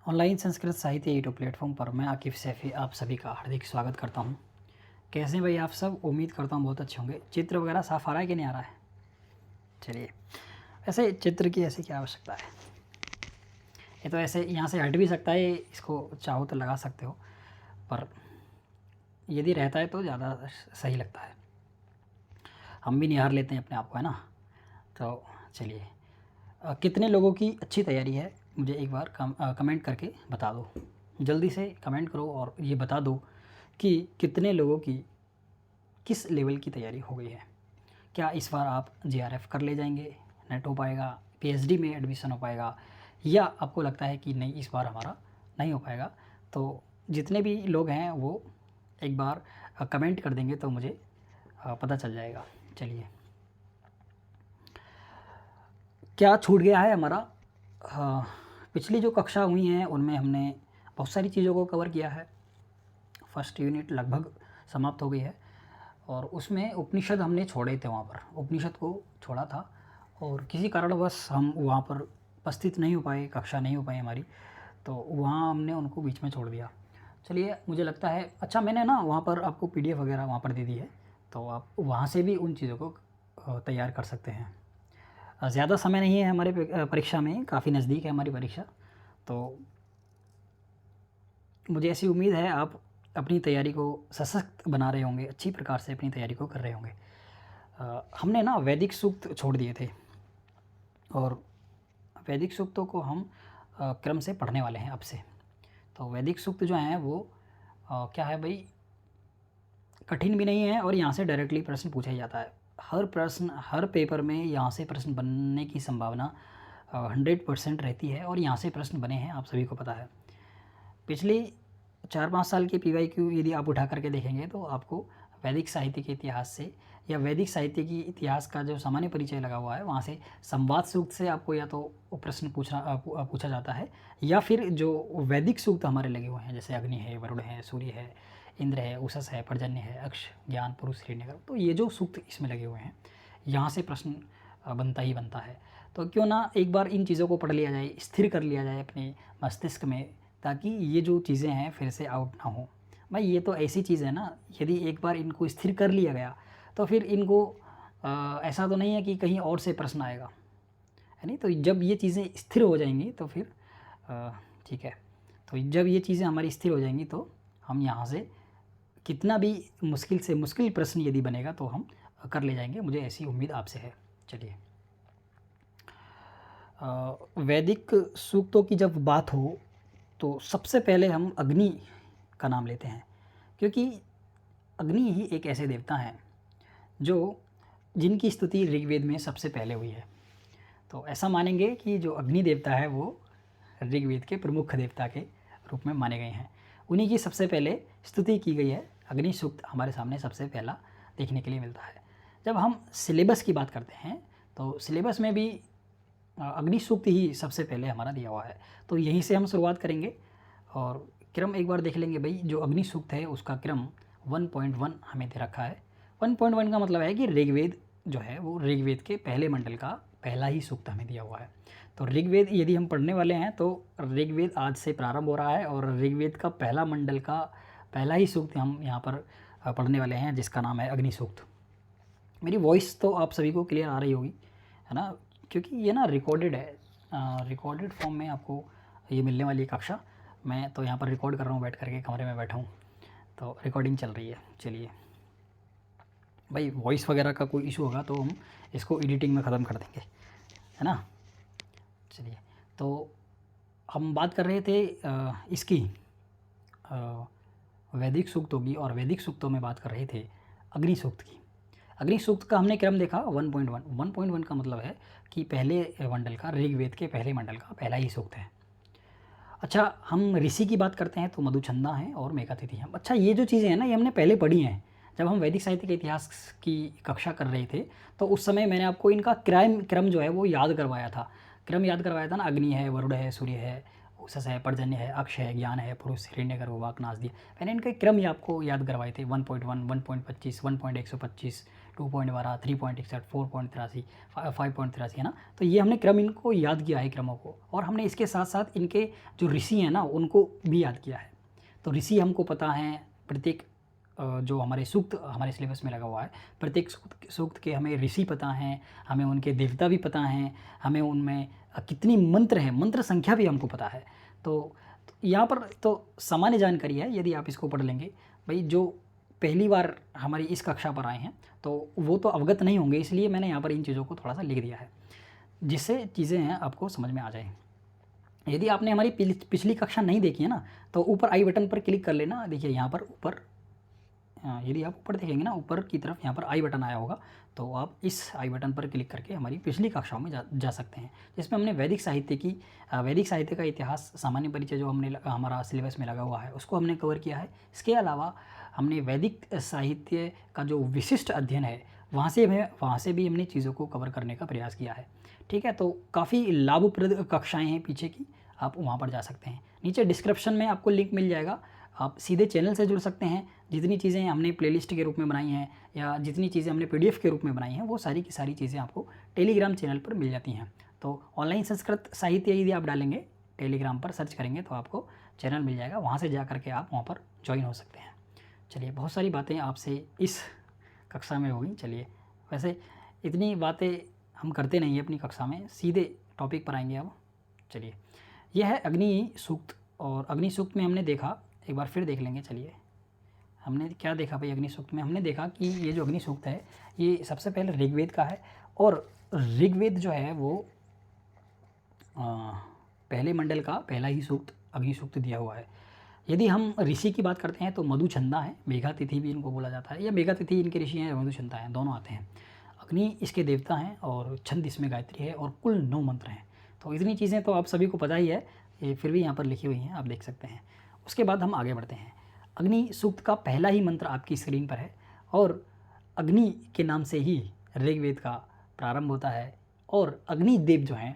Online Sanskrit साहित्य YouTube platform पर मैं आकिफ़ सैफ़ी आप सभी का हार्दिक स्वागत करता हूँ। कैसे हैं भाई आप सब? उम्मीद करता हूँ बहुत अच्छे होंगे। चित्र वगैरह साफ़ आ रहा है कि नहीं आ रहा है? चलिए, ऐसे चित्र की ऐसी क्या आवश्यकता है? ये तो ऐसे यहाँ से हट भी सकता है, इसको चाहो तो लगा सकते हो, पर यदि रहता है तो ज़्यादा सही लगता है। हम भी निहार लेते हैं अपने आप को, है ना? तो चलिए, कितने लोगों की अच्छी तैयारी है मुझे एक बार कमेंट करके बता दो। जल्दी से कमेंट करो और ये बता दो कि कितने लोगों की किस लेवल की तैयारी हो गई है। क्या इस बार आप जेआरएफ कर ले जाएंगे, नेट हो पाएगा, पीएचडी में एडमिशन हो पाएगा, या आपको लगता है कि नहीं इस बार हमारा नहीं हो पाएगा? तो जितने भी लोग हैं वो एक बार कमेंट कर देंगे तो मुझे पता चल जाएगा। चलिए, क्या छूट गया है हमारा? पिछली जो कक्षा हुई हैं उनमें हमने बहुत सारी चीज़ों को कवर किया है। फर्स्ट यूनिट लगभग समाप्त हो गई है और उसमें उपनिषद हमने छोड़े थे। वहाँ पर उपनिषद को छोड़ा था और किसी कारणवश हम वहाँ पर उपस्थित नहीं हो पाए, कक्षा नहीं हो पाई हमारी, तो वहाँ हमने उनको बीच में छोड़ दिया। चलिए, मुझे लगता है अच्छा मैंने ना वहाँ पर आपको पीडीएफ वगैरह वहाँ पर दे दी है, तो आप वहाँ से भी उन चीज़ों को तैयार कर सकते हैं। ज़्यादा समय नहीं है हमारे परीक्षा में, काफ़ी नज़दीक है हमारी परीक्षा, तो मुझे ऐसी उम्मीद है आप अपनी तैयारी को सशक्त बना रहे होंगे, अच्छी प्रकार से अपनी तैयारी को कर रहे होंगे। हमने ना वैदिक सूक्त छोड़ दिए थे और वैदिक सूक्तों को हम क्रम से पढ़ने वाले हैं अब से। तो वैदिक सूक्त जो हैं वो क्या है भाई, कठिन भी नहीं है और यहाँ से डायरेक्टली प्रश्न पूछा ही जाता है। हर प्रश्न हर पेपर में यहाँ से प्रश्न बनने की संभावना 100% रहती है और यहाँ से प्रश्न बने हैं, आप सभी को पता है। पिछली 4-5 साल के पीवाईक्यू यदि आप उठा करके देखेंगे तो आपको वैदिक साहित्य के इतिहास से या वैदिक साहित्य की इतिहास का जो सामान्य परिचय लगा हुआ है वहाँ से संवाद सूक्त से आपको या तो प्रश्न पूछा जाता है, या फिर जो वैदिक सूक्त हमारे लगे हुए हैं जैसे अग्नि है, वरुण है, सूर्य है, इंद्र है, उषस है, पर्जन्य है, अक्ष, ज्ञान, पुरुष, हिरण्यगर्भ, तो ये जो सूक्त इसमें लगे हुए हैं यहाँ से प्रश्न बनता ही बनता है। तो क्यों ना एक बार इन चीज़ों को पढ़ लिया जाए, स्थिर कर लिया जाए अपने मस्तिष्क में, ताकि ये जो चीज़ें हैं फिर से आउट ना हो। भाई ये तो ऐसी चीज़ है ना, यदि एक बार इनको स्थिर कर लिया गया तो फिर इनको ऐसा तो नहीं है कि कहीं और से प्रश्न आएगा, है नहीं? तो जब ये चीज़ें स्थिर हो जाएंगी तो फिर ठीक है, तो जब ये चीज़ें हमारी स्थिर हो जाएंगी तो हम यहाँ से कितना भी मुश्किल से मुश्किल प्रश्न यदि बनेगा तो हम कर ले जाएंगे, मुझे ऐसी उम्मीद आपसे है। चलिए, वैदिक सूक्तों की जब बात हो तो सबसे पहले हम अग्नि का नाम लेते हैं, क्योंकि अग्नि ही एक ऐसे देवता हैं जो जिनकी स्तुति ऋग्वेद में सबसे पहले हुई है। तो ऐसा मानेंगे कि जो अग्नि देवता है वो ऋग्वेद के प्रमुख देवता के रूप में माने गए हैं, उन्हीं की सबसे पहले स्तुति की गई है। अग्नि सूक्त हमारे सामने सबसे पहला देखने के लिए मिलता है। जब हम सिलेबस की बात करते हैं तो सिलेबस में भी अग्नि सूक्त ही सबसे पहले हमारा दिया हुआ है, तो यहीं से हम शुरुआत करेंगे और क्रम एक बार देख लेंगे। भाई जो अग्नि सूक्त है उसका क्रम 1.1 हमें दे रखा है। 1.1 का मतलब है कि ऋग्वेद जो है वो ऋग्वेद के पहले मंडल का पहला ही सूक्त हमें दिया हुआ है। तो ऋग्वेद यदि हम पढ़ने वाले हैं तो ऋग्वेद आज से प्रारंभ हो रहा है और ऋग्वेद का पहला मंडल का पहला ही सूक्त हम यहाँ पर पढ़ने वाले हैं, जिसका नाम है अग्नि सूक्त। मेरी वॉइस तो आप सभी को क्लियर आ रही होगी, है ना? क्योंकि ये ना रिकॉर्डेड है, रिकॉर्डेड फॉर्म में आपको ये मिलने वाली है कक्षा। मैं तो यहाँ पर रिकॉर्ड कर रहा हूँ, बैठ करके कमरे में बैठा हूँ, तो रिकॉर्डिंग चल रही है। चलिए भाई, वॉइस वगैरह का कोई इशू होगा तो हम इसको एडिटिंग में ख़त्म कर देंगे, है ना? चलिए, तो हम बात कर रहे थे इसकी वैदिक सूक्तों की, और वैदिक सूक्तों में बात कर रहे थे अग्नि सूक्त की। अग्नि सूक्त का हमने क्रम देखा 1.1। 1.1 का मतलब है कि पहले मंडल का, ऋग्वेद के पहले मंडल का पहला ही सूक्त है। अच्छा, हम ऋषि की बात करते हैं तो मधुचंदा हैं और मेघातिथि हैं। अच्छा, ये जो चीज़ें हैं ना ये हमने पहले पढ़ी हैं। जब हम वैदिक साहित्य के इतिहास की कक्षा कर रहे थे तो उस समय मैंने आपको इनका क्रम जो है वो याद करवाया था। क्रम याद करवाया था ना, अग्नि है, वरुण है, सूर्य है, उषस है, पर्जन्य है, अक्ष है, ज्ञान है, पुरुष, हिरण्यगर्भ, वाक, नासदी। मैंने इनके क्रम ही आपको याद करवाए थे 1.1, 1.25, 1.125, 2.12, 3.61, 4.83, 5.83 है ना। तो ये हमने क्रम इनको याद किया है क्रमों को, और हमने इसके साथ साथ इनके जो ऋषि हैं ना उनको भी याद किया है। तो ऋषि हमको पता है, प्रत्येक जो हमारे सूक्त हमारे सिलेबस में लगा हुआ है, प्रत्येक सूक्त के हमें ऋषि पता हैं, हमें उनके देवता भी पता हैं, हमें उनमें कितनी मंत्र हैं, मंत्र संख्या भी हमको पता है। तो यहाँ पर तो सामान्य जानकारी है, यदि आप इसको पढ़ लेंगे। भाई जो पहली बार हमारी इस कक्षा पर आए हैं तो वो तो अवगत नहीं होंगे, इसलिए मैंने यहाँ पर इन चीज़ों को थोड़ा सा लिख दिया है जिससे चीज़ें हैं आपको समझ में आ जाए। यदि आपने हमारी पिछली कक्षा नहीं देखी है ना तो ऊपर आई बटन पर क्लिक कर लेना। देखिए यहाँ पर ऊपर, यदि आप ऊपर देखेंगे ना ऊपर की तरफ यहाँ पर आई बटन आया होगा, तो आप इस आई बटन पर क्लिक करके हमारी पिछली कक्षाओं में जा सकते हैं, जिसमें हमने वैदिक साहित्य का इतिहास, सामान्य परिचय जो हमने हमारा सिलेबस में लगा हुआ है उसको हमने कवर किया है। इसके अलावा हमने वैदिक साहित्य का जो विशिष्ट अध्ययन है वहाँ से भी हमने चीज़ों को कवर करने का प्रयास किया है। ठीक है, तो काफ़ी लाभप्रद कक्षाएँ हैं पीछे की, आप वहाँ पर जा सकते हैं। नीचे डिस्क्रिप्शन में आपको लिंक मिल जाएगा, आप सीधे चैनल से जुड़ सकते हैं। जितनी चीज़ें हमने प्लेलिस्ट के रूप में बनाई हैं या जितनी चीज़ें हमने पीडीएफ के रूप में बनाई हैं वो सारी की सारी चीज़ें आपको टेलीग्राम चैनल पर मिल जाती हैं। तो ऑनलाइन संस्कृत साहित्य यदि आप डालेंगे, टेलीग्राम पर सर्च करेंगे तो आपको चैनल मिल जाएगा, वहाँ से जा करके आप वहाँ पर ज्वाइन हो सकते हैं। चलिए, बहुत सारी बातें आपसे इस कक्षा में होगी। चलिए, वैसे इतनी बातें हम करते नहीं हैं अपनी कक्षा में, सीधे टॉपिक पर आएंगे अब। चलिए, यह है अग्नि सूक्त, और अग्नि सूक्त में हमने देखा, एक बार फिर देख लेंगे। चलिए, हमने क्या देखा भाई अग्नि सूक्त में? हमने देखा कि ये जो अग्नि सूक्त है ये सबसे पहले ऋग्वेद का है, और ऋग्वेद जो है वो पहले मंडल का पहला ही सूक्त अग्नि सूक्त दिया हुआ है। यदि हम ऋषि की बात करते हैं तो मधुछंदा है, मेघातिथि भी इनको बोला जाता है, या मेघातिथि इनके ऋषि हैं, मधुछंदा हैं, दोनों आते हैं। अग्नि इसके देवता हैं और छंद इसमें गायत्री है, और कुल 9 मंत्र हैं। तो इतनी चीज़ें तो आप सभी को पता ही है, ये फिर भी यहाँ पर लिखी हुई हैं, आप देख सकते हैं। उसके बाद हम आगे बढ़ते हैं। अग्नि सूक्त का पहला ही मंत्र आपकी स्क्रीन पर है, और अग्नि के नाम से ही ऋग्वेद का प्रारंभ होता है। और अग्निदेव जो हैं,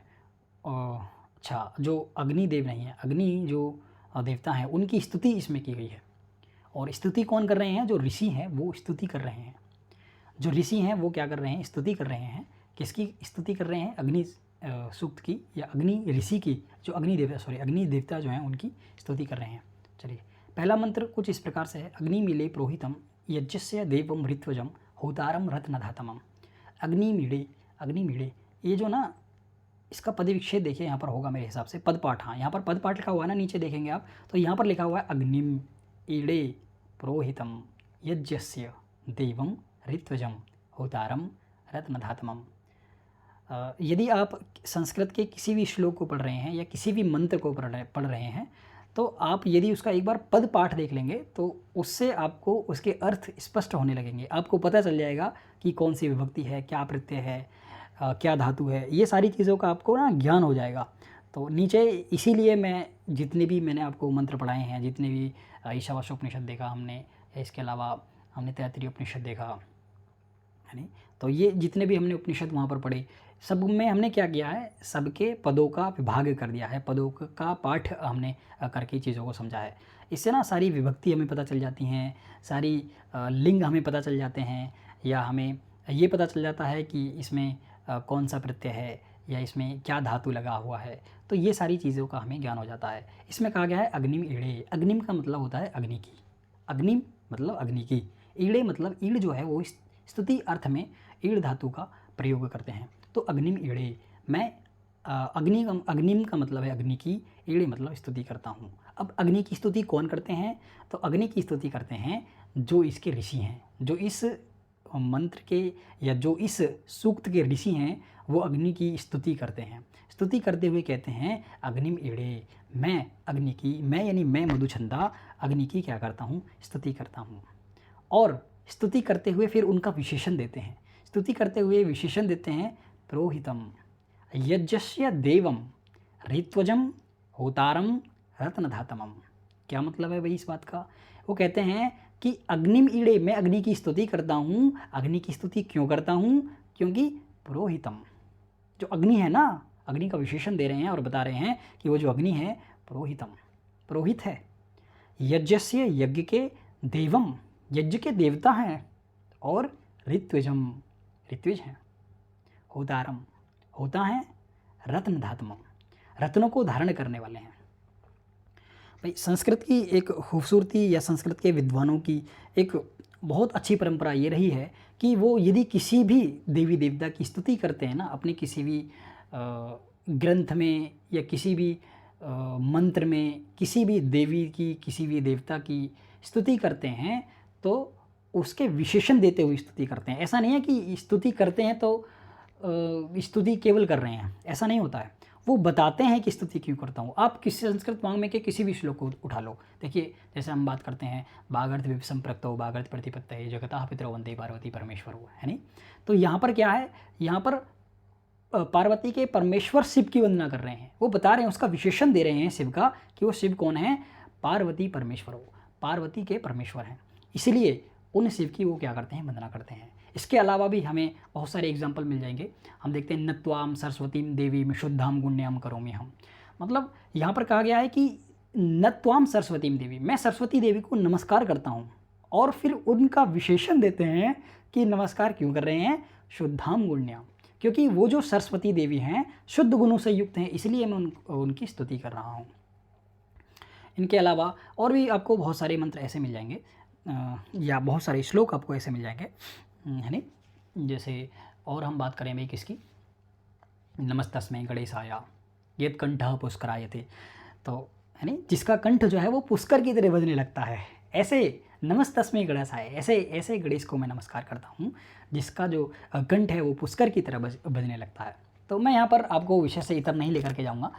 जो अग्निदेव नहीं है, अग्नि जो देवता हैं उनकी स्तुति इसमें की गई है। और स्तुति कौन कर रहे हैं? जो ऋषि हैं वो स्तुति कर रहे हैं। जो ऋषि हैं वो क्या कर रहे हैं? स्तुति कर रहे हैं। किसकी स्तुति कर रहे हैं? अग्नि सूक्त की, या अग्नि ऋषि की, जो अग्नि देवता जो हैं उनकी स्तुति कर रहे हैं। चलिए, पहला मंत्र कुछ इस प्रकार से है। अग्नि मिले पुरोहितम यज्ञस्य देवम ऋत्वजम होतारम रत्नधातमम। अग्नि मीड़े, ये जो ना इसका पद विच्छेद देखिए यहाँ पर होगा मेरे हिसाब से, पद पाठ, हाँ यहाँ पर पद पाठ लिखा हुआ है ना, नीचे देखेंगे आप तो यहाँ पर लिखा हुआ है अग्निम ईड़े पुरोहितम यज्ञस्य देवम ऋत्वजम होतारम रत्नधातमम। यदि आप संस्कृत के किसी भी श्लोक को पढ़ रहे हैं या किसी भी मंत्र को पढ़ रहे हैं तो आप यदि उसका एक बार पद पाठ देख लेंगे तो उससे आपको उसके अर्थ स्पष्ट होने लगेंगे। आपको पता चल जाएगा कि कौन सी विभक्ति है, क्या प्रत्यय है, क्या धातु है, ये सारी चीज़ों का आपको ना ज्ञान हो जाएगा। तो नीचे इसीलिए मैं जितने भी मैंने आपको मंत्र पढ़ाए हैं, जितने भी ईशावास्योपनिषद देखा हमने, इसके अलावा हमने तैत्तिरीय उपनिषद देखा है नहीं, तो ये जितने भी हमने उपनिषद वहाँ पर पढ़े, सब में हमने क्या किया है? सबके पदों का विभाग कर दिया है, पदों का पाठ हमने करके चीज़ों को समझा है। इससे ना सारी विभक्ति हमें पता चल जाती हैं, सारी लिंग हमें पता चल जाते हैं, या हमें ये पता चल जाता है कि इसमें कौन सा प्रत्यय है या इसमें क्या धातु लगा हुआ है। तो ये सारी चीज़ों का हमें ज्ञान हो जाता है। इसमें कहा गया है अग्निम ईड़े। अग्निम का मतलब होता है अग्नि की, अग्निम मतलब अग्नि की, ईड़े मतलब ईड़ जो है वो स्तुति अर्थ में ईड़ धातु का प्रयोग करते हैं। तो अग्निम ईड़े, मैं अग्निम का मतलब है अग्नि की, ईड़े मतलब स्तुति करता हूँ। अब अग्नि की स्तुति कौन करते हैं? तो अग्नि की स्तुति करते हैं जो इसके ऋषि हैं, जो इस मंत्र के या जो इस सूक्त के ऋषि हैं, वो अग्नि की स्तुति करते हैं। स्तुति करते हुए कहते हैं अग्निम ईड़े, मैं अग्नि की, मैं यानी मैं मधुछंदा अग्नि की क्या करता हूँ? स्तुति करता हूँ। और स्तुति करते हुए फिर उनका विशेषण देते हैं। स्तुति करते हुए विशेषण देते हैं पुरोहितम यज्ञस्य देवम ऋत्वजम होतारम रत्नधातमम। क्या मतलब है भाई इस बात का? वो कहते हैं कि अग्निम ईड़े, मैं अग्नि की स्तुति करता हूँ। अग्नि की स्तुति क्यों करता हूँ? क्योंकि पुरोहितम, जो अग्नि है ना, अग्नि का विशेषण दे रहे हैं और बता रहे हैं कि वो जो अग्नि है पुरोहितम, पुरोहित है। यज्ञस्य, यज्ञ के, देवम, यज्ञ के देवता हैं, और ऋत्विजम, ऋत्विज हैं। होतारम, होता है। रत्न धातमम, रत्नों को धारण करने वाले हैं। भाई संस्कृत की एक खूबसूरती या संस्कृत के विद्वानों की एक बहुत अच्छी परंपरा ये रही है कि वो यदि किसी भी देवी देवता की स्तुति करते हैं ना, अपने किसी भी ग्रंथ में या किसी भी मंत्र में, किसी भी देवी की, किसी भी देवता की स्तुति करते हैं तो उसके विशेषण देते हुए स्तुति करते हैं। ऐसा नहीं है कि स्तुति करते हैं तो स्तुति केवल कर रहे हैं, ऐसा नहीं होता है। वो बताते हैं कि स्तुति क्यों करता हूँ। आप किसी संस्कृत वाङ्मय के किसी भी श्लोक को उठा लो, देखिए जैसे हम बात करते हैं बागर्थ विसंप्रक्तो बागर्थ प्रतिपत्तये जगतः पितरो वंदे पार्वती परमेश्वरो, है नहीं। तो यहाँ पर क्या है, यहाँ पर पार्वती के परमेश्वर शिव की वंदना कर रहे हैं। वो बता रहे हैं, उसका विशेषण दे रहे हैं शिव का कि वो शिव कौन है, पार्वती परमेश्वरो, पार्वती के परमेश्वर हैं। इसलिए उन शिव की वो क्या करते हैं, वंदना करते हैं। इसके अलावा भी हमें बहुत सारे एग्जाम्पल मिल जाएंगे। हम देखते हैं नत्वाम सरस्वतीम देवी में शुद्धाम गुण्याम करोमि हम, मतलब यहाँ पर कहा गया है कि नत्वाम सरस्वतीम देवी, मैं सरस्वती देवी को नमस्कार करता हूँ। और फिर उनका विशेषण देते हैं कि नमस्कार क्यों कर रहे हैं, शुद्धाम गुण्याम, क्योंकि वो जो सरस्वती देवी हैं शुद्ध गुणों से युक्त हैं, इसलिए मैं उनकी स्तुति कर रहा हूँ। इनके अलावा और भी आपको बहुत सारे मंत्र ऐसे मिल जाएंगे या बहुत सारे श्लोक आपको ऐसे मिल जाएंगे, है नहीं। जैसे और हम बात करें भाई किसकी, नमस्तस्मै गणेशाय यत् कंठः पुष्करायते, तो है नहीं, जिसका कंठ जो है वो पुष्कर की तरह बजने लगता है। ऐसे नमस्तस्मै गणेशाय, ऐसे गणेश को मैं नमस्कार करता हूँ जिसका जो कंठ है वो पुष्कर की तरह बजने लगता है। तो मैं यहाँ पर आपको विषय से इतर नहीं लेकर के जाऊँगा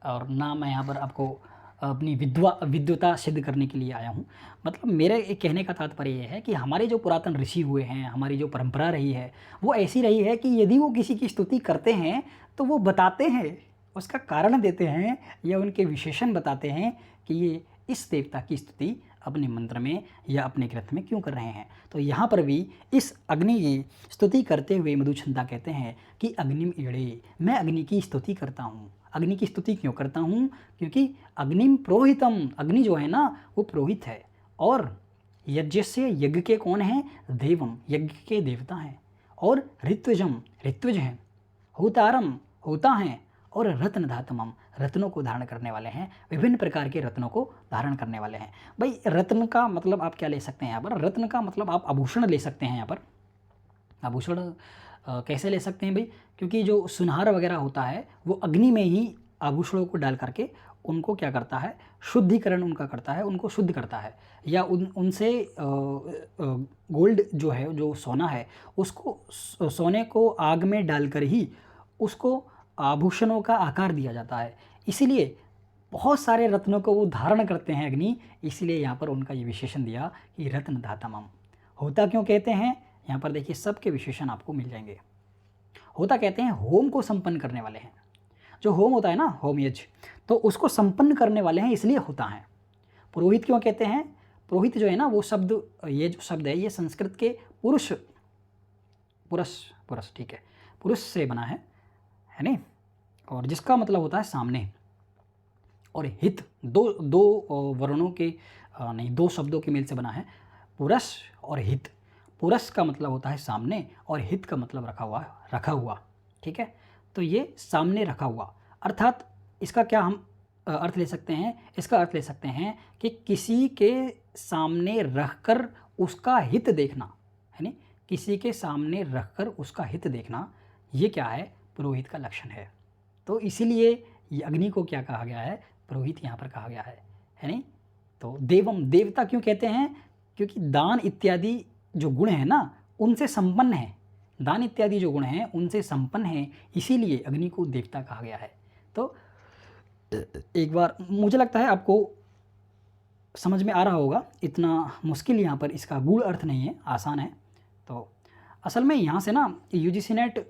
और ना मैं यहाँ पर आपको अपनी विद्वता सिद्ध करने के लिए आया हूँ। मतलब मेरे एक कहने का तात्पर्य ये है कि हमारे जो पुरातन ऋषि हुए हैं, हमारी जो परंपरा रही है वो ऐसी रही है कि यदि वो किसी की स्तुति करते हैं तो वो बताते हैं, उसका कारण देते हैं या उनके विशेषण बताते हैं कि ये इस देवता की स्तुति अपने मंत्र में या अपने ग्रंथ में क्यों कर रहे हैं। तो यहाँ पर भी इस अग्नि की स्तुति करते हुए मधुछंदा कहते हैं कि अग्निम ईड़े, मैं अग्नि की स्तुति करता हूँ। अग्नि की स्तुति क्यों करता हूँ, क्योंकि अग्निम प्रोहितम, अग्नि जो है ना वो प्रोहित है। और यज्ञ से, यज्ञ के कौन है, देवम, यज्ञ के देवता हैं। और ऋत्विजम, ऋत्विज हैं। होतारम, होता हैं। और रत्न धातमम, रत्नों को धारण करने वाले हैं, विभिन्न प्रकार के रत्नों को धारण करने वाले हैं। भाई रत्न का मतलब आप क्या ले सकते हैं यहाँ पर, रत्न का मतलब आप आभूषण ले सकते हैं। यहाँ पर आभूषण कैसे ले सकते हैं भाई, क्योंकि जो सुनहार वगैरह होता है वो अग्नि में ही आभूषणों को डाल करके उनको क्या करता है, शुद्धिकरण उनका करता है, उनको शुद्ध करता है। या उनसे गोल्ड जो है, जो सोना है, उसको सोने को आग में डालकर ही उसको आभूषणों का आकार दिया जाता है। इसीलिए बहुत सारे रत्नों को वो धारण करते हैं अग्नि, इसीलिए यहाँ पर उनका ये विशेषण दिया कि रत्न धातमम। होता क्यों कहते हैं, यहाँ पर देखिए सबके विशेषण आपको मिल जाएंगे। होता कहते हैं होम को संपन्न करने वाले हैं। जो होम होता है ना, होम यज्ञ, तो उसको संपन्न करने वाले हैं, इसलिए होता है। पुरोहित क्यों कहते हैं, पुरोहित जो है ना वो शब्द, ये जो शब्द है ये संस्कृत के पुरुष, ठीक है, पुरुष से बना है नहीं, और जिसका मतलब होता है सामने। और हित, दो वर्णों के नहीं, दो शब्दों के मेल से बना है, पुरुष और हित। पुरुष का मतलब होता है सामने और हित का मतलब रखा हुआ, ठीक है। तो ये सामने रखा हुआ, अर्थात इसका क्या हम अर्थ ले सकते हैं, इसका अर्थ ले सकते हैं कि किसी के सामने रखकर उसका हित देखना, है नहीं, किसी के सामने रखकर उसका हित देखना, ये क्या है, पुरोहित का लक्षण है। तो इसीलिए ये अग्नि को क्या कहा गया है, पुरोहित यहाँ पर कहा गया है नहीं। तो देवम, देवता क्यों कहते हैं, क्योंकि दान इत्यादि जो गुण है ना उनसे संपन्न है, दान इत्यादि जो गुण हैं उनसे संपन्न है, इसीलिए अग्नि को देवता कहा गया है। तो एक बार मुझे लगता है आपको समझ में आ रहा होगा, इतना मुश्किल यहाँ पर इसका गूढ़ अर्थ नहीं है, आसान है। तो असल में यहाँ से ना यूजीसी नेट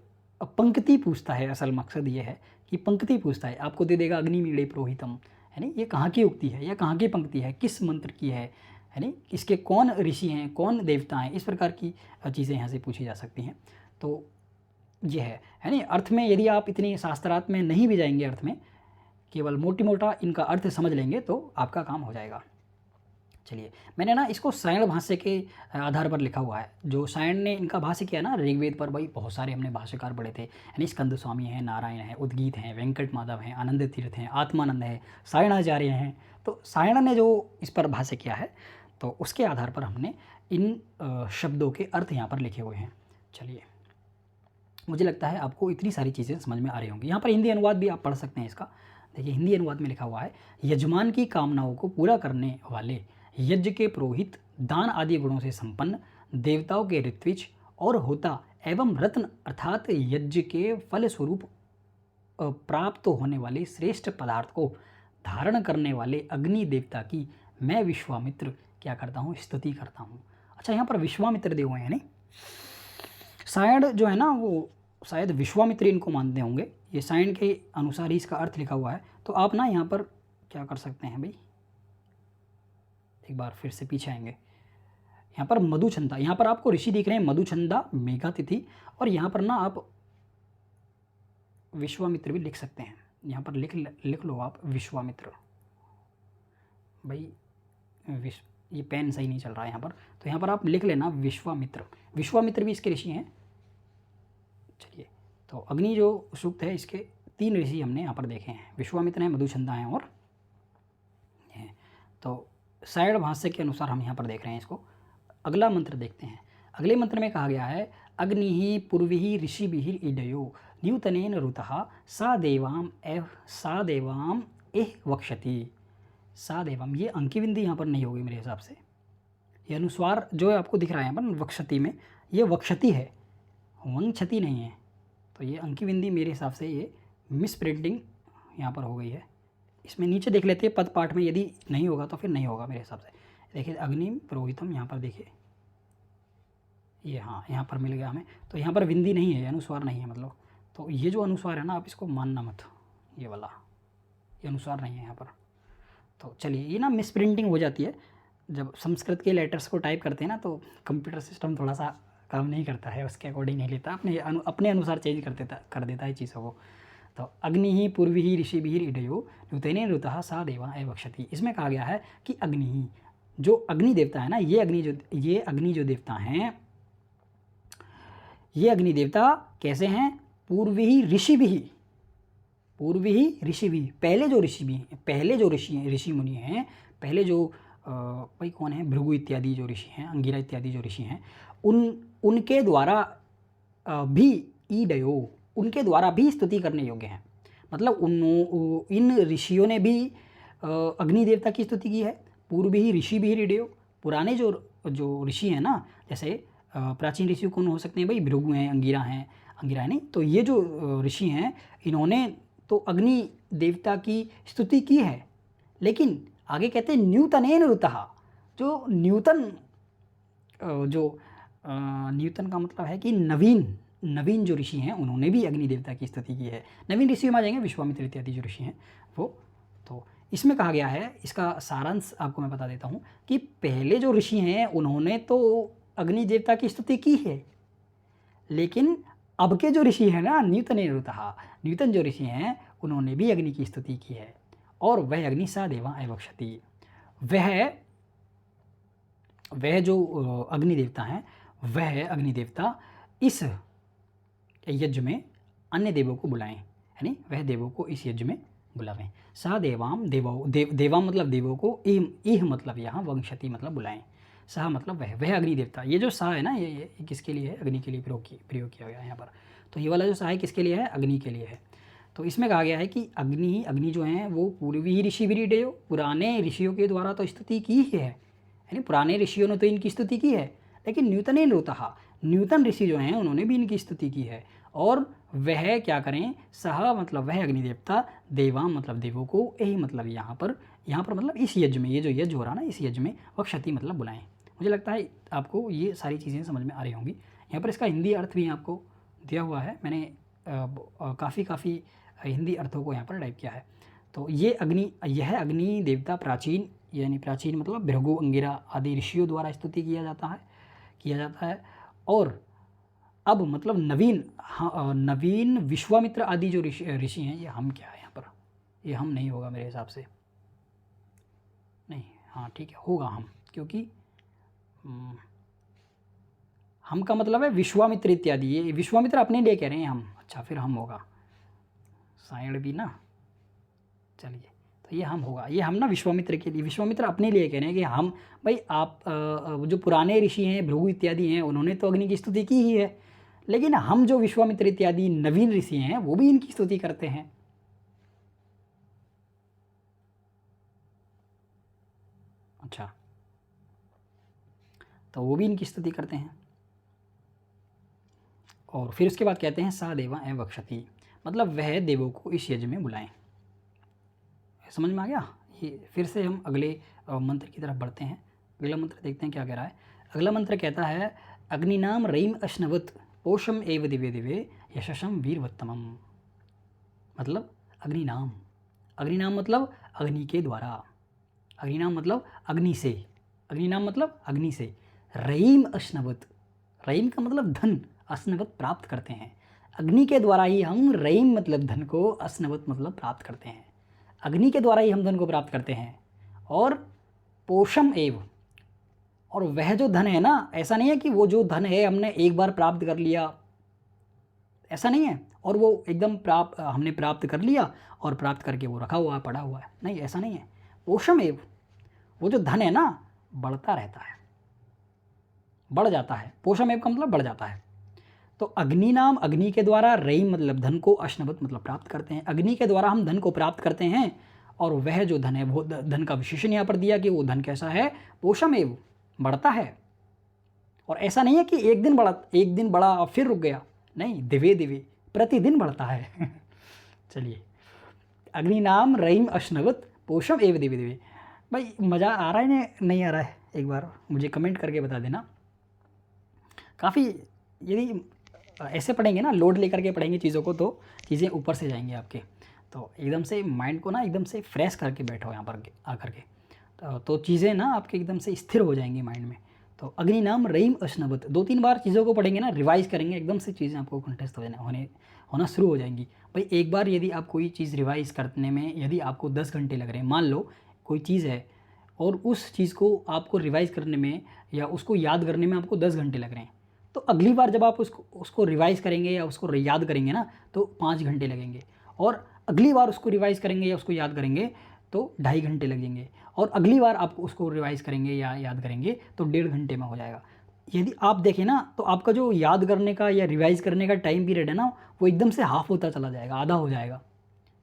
पंक्ति पूछता है, असल मकसद ये है कि पंक्ति पूछता है, आपको दे देगा अग्नि मीड़े पुरोहितम, है नहीं, ये कहाँ की उक्ति है या कहाँ की पंक्ति है, किस मंत्र की है नहीं, इसके कौन ऋषि हैं, कौन देवता हैं, इस प्रकार की चीज़ें यहाँ से पूछी जा सकती हैं। तो ये है नहीं। अर्थ में यदि आप इतनी शास्त्रार्थ में नहीं भी जाएंगे, अर्थ में केवल मोटी मोटा इनका अर्थ समझ लेंगे तो आपका काम हो जाएगा। चलिए, मैंने ना इसको सायण भाष्य के आधार पर लिखा हुआ है। जो सायण ने इनका भाष्य किया ना ऋग्वेद पर, भाई बहुत सारे हमने भाष्यकार पढ़े थे, यानी स्कंद स्वामी हैं, नारायण हैं, उद्गीत हैं, वेंकट माधव हैं, आनंद तीर्थ हैं, आत्मानंद है, सायणाचार्य हैं। तो सायण ने जो इस पर भाष्य किया है, तो उसके आधार पर हमने इन शब्दों के अर्थ यहाँ पर लिखे हुए हैं। चलिए, मुझे लगता है आपको इतनी सारी चीज़ें समझ में आ रही होंगी। यहाँ पर हिंदी अनुवाद भी आप पढ़ सकते हैं इसका। देखिए, हिंदी अनुवाद में लिखा हुआ है, यजमान की कामनाओं को पूरा करने वाले, यज्ञ के पुरोहित, दान आदि गुणों से संपन्न, देवताओं के ऋत्विज और होता एवं रत्न अर्थात यज्ञ के फल स्वरूप प्राप्त होने वाले श्रेष्ठ पदार्थ को धारण करने वाले अग्नि देवता की मैं विश्वामित्र क्या करता हूँ, स्तुति करता हूँ। अच्छा, यहाँ पर विश्वामित्र देव हैं, यानी सायण जो है ना, वो शायद विश्वामित्र इनको मानते होंगे। ये सायण के अनुसार ही इसका अर्थ लिखा हुआ है। तो आप ना यहाँ पर क्या कर सकते हैं भाई, एक बार फिर से पीछे आएंगे। यहाँ पर मधुचंदा, यहाँ पर आपको ऋषि दिख रहे हैं, मधुचंदा, मेघातिथि, और यहाँ पर ना आप विश्वामित्र भी लिख सकते हैं। यहाँ पर लिख लो आप विश्वामित्र। भाई ये पेन सही नहीं चल रहा है यहाँ पर, तो यहाँ पर आप लिख लेना विश्वामित्र। विश्वामित्र भी इसके ऋषि हैं। चलिए, तो अग्नि जो सूक्त है, इसके 3 ऋषि हमने यहाँ पर देखे हैं, विश्वामित्र हैं, मधुचंदा हैं और हैं। तो सायण भाष्य के अनुसार हम यहाँ पर देख रहे हैं इसको। अगला मंत्र देखते हैं। अगले मंत्र में कहा गया है, अग्नि ही पूर्वी ऋषिभिः ईडयो न्यूतनेन ऋतः सा देवाम एह वक्षति। सा देवाम, ये अंकी बिंदी यहाँ पर नहीं होगी मेरे हिसाब से। ये अनुस्वार जो है आपको दिख रहा है यहाँ पर वक्षति में, ये वक्षति है, वंक्षति नहीं है। तो ये अंकी बिंदी मेरे हिसाब से ये मिस प्रिंटिंग यहाँ पर हो गई है। इसमें नीचे देख लेते हैं पद पाठ में, यदि नहीं होगा तो फिर नहीं होगा मेरे हिसाब से। देखिए, अग्नि पुरोहितम, यहाँ पर देखिए ये, हाँ यहाँ पर मिल गया हमें। तो यहाँ पर बिंदी नहीं है, अनुस्वार नहीं है मतलब। तो ये जो अनुस्वार है ना, आप इसको मानना मत, ये वाला ये अनुस्वार नहीं है यहाँ पर। तो चलिए, ये ना मिस प्रिंटिंग हो जाती है जब संस्कृत के लेटर्स को टाइप करते हैं ना, तो कंप्यूटर सिस्टम थोड़ा सा काम नहीं करता है, उसके अकॉर्डिंग नहीं लेता, अपने अनुसार चेंज कर देता है चीज़ों को। तो अग्नि ही पूर्वी ही ऋषिभिः ईडयो न्यूतनेन ऋतः सा देवा एव वक्षति। इसमें कहा गया है कि अग्नि ही, जो अग्नि देवता है ना, ये अग्नि जो देवता हैं, ये अग्नि देवता कैसे हैं, पूर्वी ही ऋषिभिः, पहले जो ऋषि मुनि हैं, पहले जो भाई कौन है, भृगु इत्यादि जो ऋषि हैं, अंगिरा इत्यादि जो ऋषि हैं, उनके द्वारा भी ईडयो, उनके द्वारा भी स्तुति करने योग्य हैं। मतलब इन ऋषियों ने भी अग्नि देवता की स्तुति की है। पूर्वी ही ऋषिभिः ईडयो, पुराने जो ऋषि हैं ना, जैसे प्राचीन ऋषि कौन हो सकते हैं भाई, भृगु हैं, अंगिरा है नहीं, तो ये जो ऋषि हैं, इन्होंने तो अग्नि देवता की स्तुति की है। लेकिन आगे कहते हैं न्यूतनेन ऋतः, जो न्यूतन का मतलब है कि नवीन जो ऋषि हैं, उन्होंने भी अग्नि देवता की स्तुति की है। नवीन ऋषि में आ जाएंगे विश्वामित्र इत्यादि जो ऋषि हैं वो। तो इसमें कहा गया है, इसका सारांश आपको मैं बता देता हूँ कि पहले जो ऋषि हैं उन्होंने तो अग्नि देवता की स्तुति की है, लेकिन अब के जो ऋषि हैं ना, न्यूतन जो ऋषि हैं, उन्होंने भी अग्नि की स्तुति की है। और वह अग्नि सा देवा एव वक्षति, वह जो अग्नि देवता हैं, वह अग्नि देवता इस यज्ञ में अन्य देवों को बुलाएं, यानी वह देवों को इस यज्ञ में बुलावें। सा देवाम, देवाम मतलब देवों को, इह मतलब यहाँ वंक्षति मतलब बुलाएं, सा मतलब वह अग्नि देवता। ये जो सा है ना, ये किसके लिए है, अग्नि के लिए प्रयोग किया गया है यहाँ पर। तो ये वाला जो सा है किसके लिए है, अग्नि के लिए है। तो इसमें कहा गया है कि अग्नि जो हैं वो पूर्वी ऋषिभिः ईडयो, पुराने ऋषियों के द्वारा तो स्तुति की ही है, यानी पुराने ऋषियों ने तो इनकी स्तुति की है, लेकिन न्यूतनेन ऋतः, न्यूतन ऋषि जो हैं उन्होंने भी इनकी स्तुति की है। और वह क्या करें, सह मतलब वह अग्नि देवता, देवा मतलब देवों को, यही मतलब यहाँ पर मतलब इस यज्ञ में, ये जो यज्ञ हो रहा ना, इस यज्ञ में वक्षति मतलब बुलाएं। मुझे लगता है आपको ये सारी चीज़ें समझ में आ रही होंगी। यहाँ पर इसका हिंदी अर्थ भी आपको दिया हुआ है, मैंने काफ़ी हिंदी अर्थों को यहाँ पर टाइप किया है। तो यह अग्नि देवता प्राचीन मतलब भृगु, अंगिरा आदि ऋषियों द्वारा स्तुति किया जाता है। और अब मतलब नवीन विश्वामित्र आदि जो ऋषि हैं, ये हम क्या है यहाँ पर, ये हम नहीं होगा मेरे हिसाब से, नहीं, हाँ ठीक है, होगा हम। क्योंकि हम का मतलब है विश्वामित्र इत्यादि, ये विश्वामित्र अपने लिए कह रहे हैं हम। अच्छा, फिर हम होगा साइड भी ना, चलिए, तो ये हम होगा, ये हम ना विश्वामित्र के लिए, विश्वामित्र अपने लिए कह रहे हैं कि हम भाई आप जो पुराने ऋषि हैं भृगु इत्यादि हैं उन्होंने तो अग्नि की स्तुति की ही है, लेकिन हम जो विश्वामित्र इत्यादि नवीन ऋषि हैं वो भी इनकी स्तुति करते हैं। अच्छा, तो वो भी इनकी स्तुति करते हैं। और फिर उसके बाद कहते हैं सा देवा एवं वक्षति, मतलब वह देवों को इस यज्ञ में बुलाएं। समझ में आ गया? ये फिर से हम अगले मंत्र की तरफ बढ़ते हैं। अगला मंत्र देखते हैं क्या कह रहा है। अगला मंत्र कहता है अग्निनाम रईम अश्नवत पोषम एव दिव्य दिव्य यशसम वीरवत्तमम। मतलब अग्निनाम, अग्निनाम मतलब अग्नि के द्वारा, अग्निनाम मतलब अग्नि से, अग्निनाम मतलब अग्नि से, रईम अश्नवत, रईम का मतलब धन, अश्नवत प्राप्त करते हैं। अग्नि के द्वारा ही हम रईम मतलब धन को, अश्नवत मतलब प्राप्त करते हैं। अग्नि के द्वारा ही हम धन को प्राप्त करते हैं। और पोषम एव, और वह जो धन है ना, ऐसा नहीं है कि वो जो धन है हमने एक बार प्राप्त कर लिया, ऐसा नहीं है, और वो एकदम हमने प्राप्त कर लिया और प्राप्त करके वो रखा हुआ है, पड़ा हुआ है, नहीं, ऐसा नहीं है। पोषम एव, वो जो धन है ना बढ़ता रहता है, बढ़ जाता है। पोषम एव का मतलब बढ़ जाता है। तो अग्नि नाम, अग्नि के द्वारा, रईम मतलब धन को, अश्नवत मतलब प्राप्त करते हैं। अग्नि के द्वारा हम धन को प्राप्त करते हैं, और वह जो धन है वो धन का विशेषण यहाँ पर दिया कि वो धन कैसा है, पोषम एव, बढ़ता है। और ऐसा नहीं है कि एक दिन बढ़ा और फिर रुक गया, नहीं, दिवे दिवे प्रतिदिन बढ़ता है। चलिए, अग्नि नाम रईम अश्नवत पोषम एव दिवे दिवे। भाई मज़ा आ रहा है नहीं आ रहा है, एक बार मुझे कमेंट करके बता देना। काफ़ी, यदि ऐसे पढ़ेंगे ना, लोड लेकर के पढ़ेंगे चीज़ों को, तो चीज़ें ऊपर से जाएंगी आपके। तो एकदम से माइंड को ना एकदम से फ्रेश करके बैठो यहाँ पर आकर के, तो चीज़ें ना आपके एकदम से स्थिर हो जाएंगी माइंड में। तो अग्नि नाम रईम अश्नवत, 2-3 बार चीज़ों को पढ़ेंगे ना, रिवाइज़ करेंगे, एकदम से चीज़ें आपको कंटेस्ट होना शुरू हो जाएंगी। भाई एक बार यदि आप कोई चीज़ रिवाइज़ करने में यदि आपको 10 घंटे लग रहे हैं, मान लो कोई चीज़ है और उस चीज़ को आपको रिवाइज़ करने में या उसको याद करने में आपको 10 घंटे लग रहे हैं, तो अगली बार जब आप उसको रिवाइज़ करेंगे या उसको याद करेंगे ना, तो 5 घंटे लगेंगे। और अगली बार उसको रिवाइज़ करेंगे या उसको याद करेंगे तो 2.5 घंटे लगेंगे। और अगली बार आप उसको रिवाइज़ करेंगे या याद करेंगे तो 1.5 घंटे में हो जाएगा। यदि आप देखें ना, तो आपका जो याद करने का या रिवाइज़ करने का टाइम पीरियड है ना, वो एकदम से हाफ होता चला जाएगा, आधा हो जाएगा।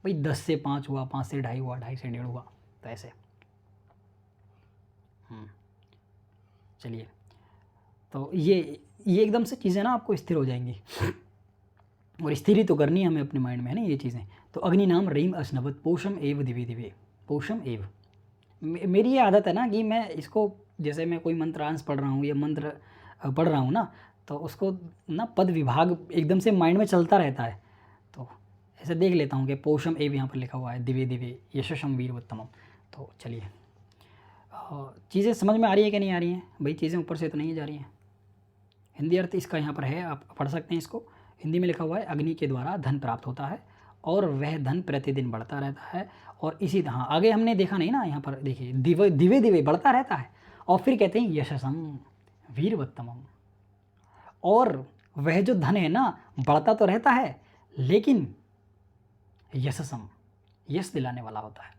भाई 10 से 5 हुआ, 5 से 2.5 हुआ, 2.5 से 1.5 हुआ, तो ऐसे। चलिए, तो ये एकदम से चीज़ें ना आपको स्थिर हो जाएंगी, और स्थिर ही तो करनी है हमें अपने माइंड में, है ना ये चीज़ें। तो अग्नि नाम रईम अश्नवत पोषम एव दिवे दिवे, पोषम एव। मेरी ये आदत है ना कि मैं इसको, जैसे मैं कोई मंत्रांश पढ़ रहा हूँ या मंत्र पढ़ रहा हूँ ना, तो उसको ना पद विभाग एकदम से माइंड में चलता रहता है। तो ऐसे देख लेता हूँ कि पोषम एव यहाँ पर लिखा हुआ है, दिवे दिवे यशसम वीरवत्तमम। तो चलिए, चीज़ें समझ में आ रही है कि नहीं आ रही हैं? भाई चीज़ें ऊपर से तो नहीं जा रही हैं। हिंदी अर्थ इसका यहाँ पर है, आप पढ़ सकते हैं इसको। हिंदी में लिखा हुआ है अग्नि के द्वारा धन प्राप्त होता है और वह धन प्रतिदिन बढ़ता रहता है। और इसी तरह आगे हमने देखा नहीं ना, यहाँ पर देखिए दिवे दिवे दिवे बढ़ता रहता है, और फिर कहते हैं यशसम वीरवत्तमम। और वह जो धन है ना बढ़ता तो रहता है, लेकिन यशसम, यश दिलाने वाला होता है।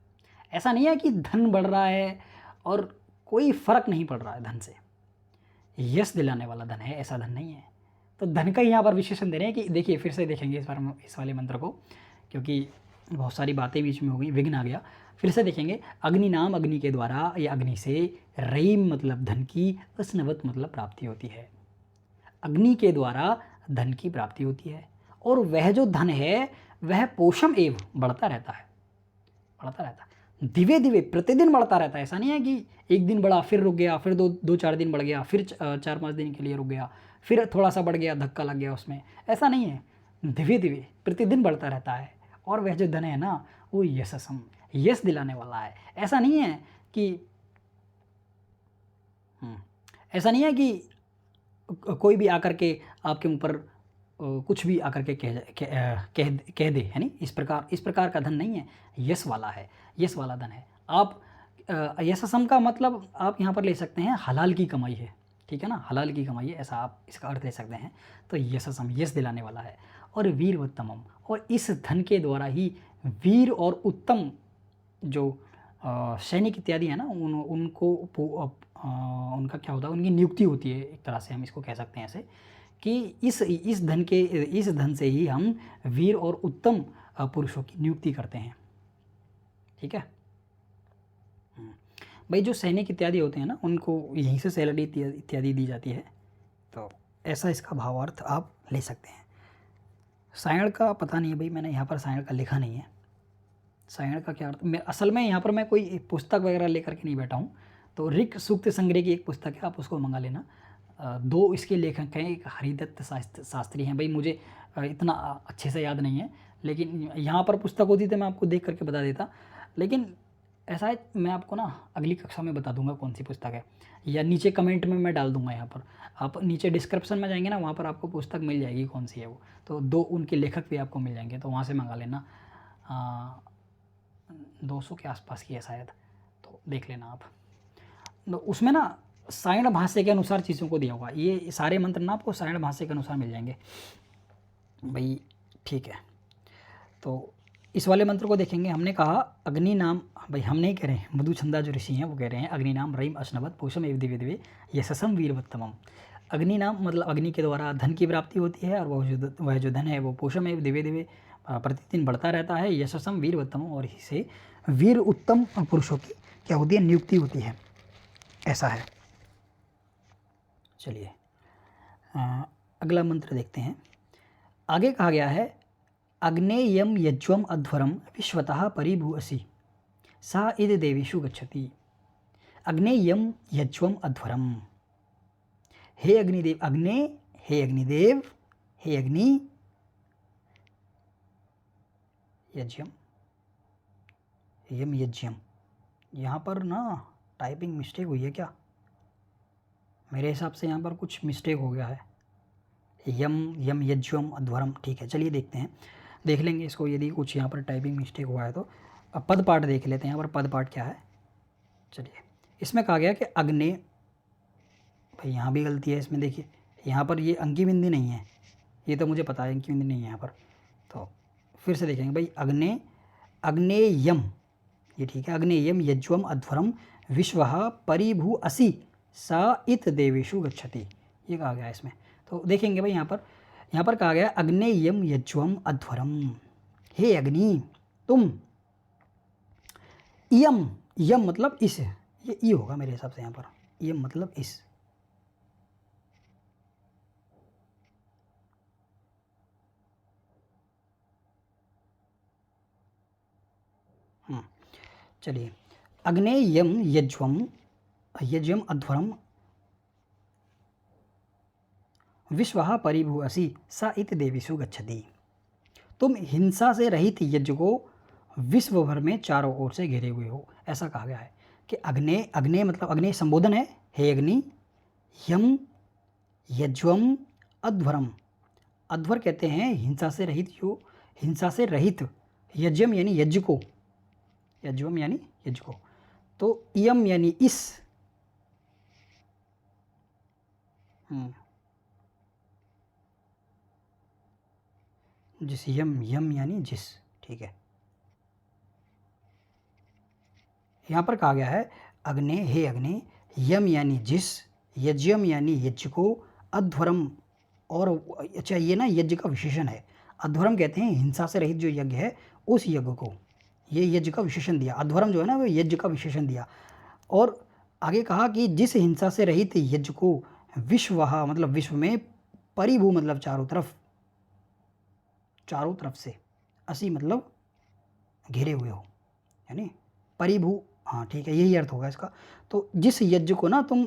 ऐसा नहीं है कि धन बढ़ रहा है और कोई फर्क नहीं पड़ रहा है धन से, यश दिलाने वाला धन है, ऐसा धन नहीं है। तो धन का यहाँ पर विशेषण दे रहे हैं कि देखिए, फिर से देखेंगे इस बार इस वाले मंत्र को, क्योंकि बहुत सारी बातें बीच में हो गई, विघ्न आ गया। फिर से देखेंगे अग्नि नाम, अग्नि के द्वारा या अग्नि से, रईम मतलब धन की, अश्नवत मतलब प्राप्ति होती है। अग्नि के द्वारा धन की प्राप्ति होती है, और वह जो धन है वह पोषम एव बढ़ता रहता है, बढ़ता रहता है, दिवे दिवे प्रतिदिन बढ़ता रहता है। ऐसा नहीं है कि एक दिन बढ़ा फिर रुक गया, फिर 2-4 दिन बढ़ गया, फिर 4-5 दिन के लिए रुक गया, फिर थोड़ा सा बढ़ गया, धक्का लग गया उसमें, ऐसा नहीं है। दिवे दिवे प्रतिदिन बढ़ता रहता है, और वह जो धन है ना वो यशसम, यश दिलाने वाला है। ऐसा नहीं है कि कोई भी आकर के आपके ऊपर कुछ भी आकर के कह दे, है नहीं, इस प्रकार का धन नहीं है, यश वाला है, यश वाला धन है। आप यशसम का मतलब आप यहाँ पर ले सकते हैं हलाल की कमाई है, ठीक है ना, हलाल की कमाई है, ऐसा आप इसका अर्थ ले सकते हैं। तो यशसम यश दिलाने वाला है। और वीर उत्तमम, और इस धन के द्वारा ही वीर और उत्तम जो सैनिक इत्यादि है ना, उनका क्या होता है, उनकी नियुक्ति होती है, एक तरह से हम इसको कह सकते हैं ऐसे कि इस धन से ही हम वीर और उत्तम पुरुषों की नियुक्ति करते हैं, ठीक है। भाई जो सैनिक इत्यादि होते हैं ना, उनको यहीं से सैलरी इत्यादि दी जाती है। तो ऐसा इसका भावार्थ आप ले सकते हैं। सायण का पता नहीं है भाई, मैंने यहाँ पर सायण का लिखा नहीं है। सायण का क्या अर्थ, मैं असल में यहाँ पर मैं कोई पुस्तक वगैरह लेकर के नहीं बैठा हूँ। तो ऋक सूक्त संग्रह की एक पुस्तक है, आप उसको मंगा लेना। दो इसके लेखक हैं, एक हरिदत्त शास्त्री हैं। भाई मुझे इतना अच्छे से याद नहीं है, लेकिन यहाँ पर पुस्तक होती तो मैं आपको देख करके बता देता। लेकिन ऐसा है, मैं आपको ना अगली कक्षा में बता दूंगा कौन सी पुस्तक है, या नीचे कमेंट में मैं डाल दूंगा। यहाँ पर आप नीचे डिस्क्रिप्शन में जाएंगे ना, वहाँ पर आपको पुस्तक मिल जाएगी कौन सी है वो। तो दो उनके लेखक भी आपको मिल जाएंगे, तो वहाँ से मंगा लेना। 200 के आसपास की है शायद, तो देख लेना आप। तो उसमें ना सायण भाष्य के अनुसार चीज़ों को दिया हुआ, ये सारे मंत्र ना आपको सायण भाष्य के अनुसार मिल जाएंगे भाई, ठीक है। तो इस वाले मंत्र को देखेंगे। हमने कहा अग्नि नाम, भाई हम नहीं कह रहे हैं, मधुछंदा जो ऋषि हैं वो कह रहे हैं अग्नि नाम रईम अश्नवत पोषम एव दिव्य दिव्य यशसम वीरवत्तमम। अग्नि नाम मतलब अग्नि के द्वारा धन की प्राप्ति होती है, और वह जो धन है वो पोषम एव दिव्य दिव्य प्रतिदिन बढ़ता रहता है। यशसम वीरवत्तमम, और इससे वीर उत्तम पुरुषों की क्या होती है, नियुक्ति होती है, ऐसा है। चलिए अगला मंत्र देखते हैं। आगे कहा गया है अग्नेयम यज्वम अध्वरम विश्वतः परिभूअसि सा इद देवीषु गच्छति। अग्नेयम यज्वम अध्वरम, हे अग्निदेव, अग्ने हे अग्निदेव, हे अग्नि, यज्यम, यम यज्यम। यहाँ पर ना टाइपिंग मिस्टेक हुई है क्या, मेरे हिसाब से यहाँ पर कुछ मिस्टेक हो गया है। यम यज्वम अध्वरम, ठीक है। चलिए देखते हैं, देख लेंगे इसको, यदि कुछ यहाँ पर टाइपिंग मिस्टेक हुआ है तो। अब पद पाठ देख लेते हैं, यहाँ पर पद पाठ क्या है। चलिए इसमें कहा गया कि अग्नि, भाई यहाँ भी गलती है इसमें, देखिए यहाँ पर ये अंकी बिंदी नहीं है, ये तो मुझे पता है अंकी बिंदी नहीं है यहाँ पर। तो फिर से देखेंगे भाई, अग्नेयम, ये ठीक है। अग्नेयम यज्वम अध्वरम विश्वः परिभूअसि सा इत देवेषु गच्छति, ये कहा गया है इसमें। तो देखेंगे भाई यहाँ पर कहा गया अग्नेयम यज्वम अध्वरम, हे अग्नि तुम, यम, यम मतलब इस, ये ई होगा मेरे हिसाब से यहाँ पर, यम मतलब इस, चलिए अग्नेयम यज्वम अध्वरम विश्वः परिभूअसि सा इत देवीषु गच्छति। तुम हिंसा से रहित यज्ञ को विश्व भर में चारों ओर से घिरे हुए हो, ऐसा कहा गया है कि अग्ने मतलब अग्नि संबोधन है, हे अग्नि, यम यज्वम अध्वरम, अध्वर कहते हैं हिंसा से रहित, जो हिंसा से रहित, यज्ञम यानी यज्ञ को, यज्वम यानी यज्ञ को, तो यम यानी इस, जिस, यम यानी जिस, ठीक है। यहाँ पर कहा गया है अग्ने, हे अग्ने, यम यानी जिस, यज्ञम यानी यज्ञ को, अध्वरम, और अच्छा ये ना यज्ञ का विशेषण है। अध्वरम कहते हैं हिंसा से रहित जो यज्ञ है उस यज्ञ को, ये यज्ञ का विशेषण दिया। अध्वरम जो है ना वो यज्ञ का विशेषण दिया। और आगे कहा कि जिस हिंसा से रहित यज्ञ को विश्वः मतलब विश्व में, परिभू मतलब चारों तरफ से, असी मतलब घिरे हुए हो, यानी परिभू, हाँ ठीक है यही अर्थ होगा इसका। तो जिस यज्ञ को ना तुम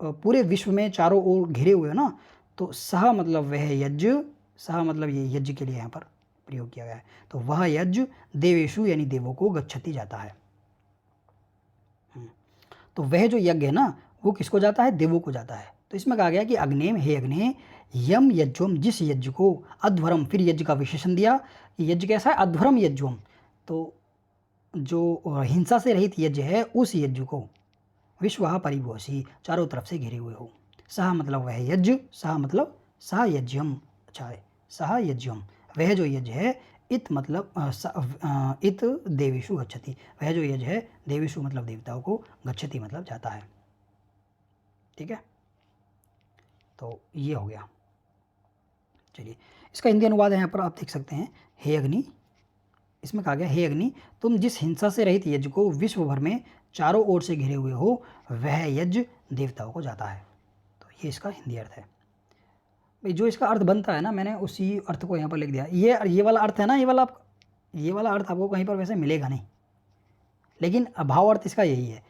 पूरे विश्व में चारों ओर घिरे हुए हो ना, तो सह मतलब वह यज्ञ, सह मतलब ये यज्ञ के लिए यहाँ पर प्रयोग किया गया है। तो वह यज्ञ देवेशु यानी देवों को गच्छति जाता है। तो वह जो यज्ञ है ना वो किसको जाता है, देवों को जाता है। तो इसमें कहा गया कि अग्नेम, हे अग्ने, यम यज्वम, जिस यज्ञ को, अध्वरम, फिर यज्ञ का विशेषण दिया कि यज्ञ कैसा है, अध्वरम यज्वम। तो जो हिंसा से रहित यज्ञ है उस यज्ञ को विश्व परिभोषी, चारों तरफ से घिरे हुए हो। सह मतलब वह यज्ञ, सह मतलब सह यज्ञम, अच्छा है, सह यज्ञम, वह जो यज्ञ है, इत मतलब इत देवीषु गच्छति, वह जो यज्ञ है देवीषु मतलब देवताओं को, गच्छति मतलब जाता है। ठीक है, तो ये हो गया। चलिए इसका हिंदी अनुवाद है यहाँ पर आप देख सकते हैं। हे अग्नि, इसमें कहा गया हे अग्नि तुम जिस हिंसा से रहित यज्ञ को विश्व भर में चारों ओर से घिरे हुए हो, वह यज्ञ देवताओं को जाता है। तो ये इसका हिंदी अर्थ है। भाई जो इसका अर्थ बनता है ना, मैंने उसी अर्थ को यहाँ पर लिख दिया। ये वाला अर्थ है ना, ये वाला अर्थ आपको कहीं पर वैसे मिलेगा नहीं, लेकिन भाव अर्थ इसका यही है।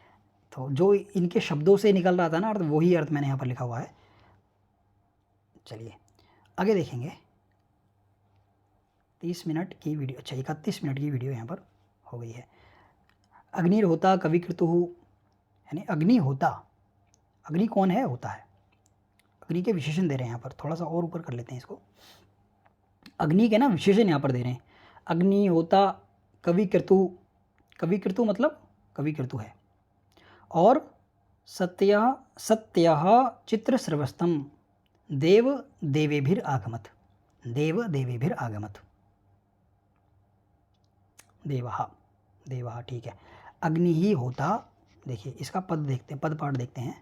तो जो इनके शब्दों से निकल रहा था ना अर्थ, वही अर्थ मैंने यहाँ पर लिखा हुआ है। चलिए आगे देखेंगे। 30 मिनट की वीडियो, अच्छा 31 मिनट की वीडियो यहाँ पर हो गई है। अग्निर्होता कविकृतुः, यानी अग्नि होता, अग्नि कौन है, होता है। अग्नि के विशेषण दे रहे हैं यहाँ पर, थोड़ा सा और ऊपर कर लेते हैं इसको। अग्नि के ना विशेषण यहाँ पर दे रहे हैं। अग्नि होता कविकृतु, कविकृतु मतलब कविकृतु है। और सत्यः चित्रस्रवस्तम देव देवेभिर आगमत, देव देवेभिर आगमत, देवहा, देवहा, ठीक है। अग्नि ही होता, देखिए इसका पद देखते हैं, पद पाठ देखते हैं।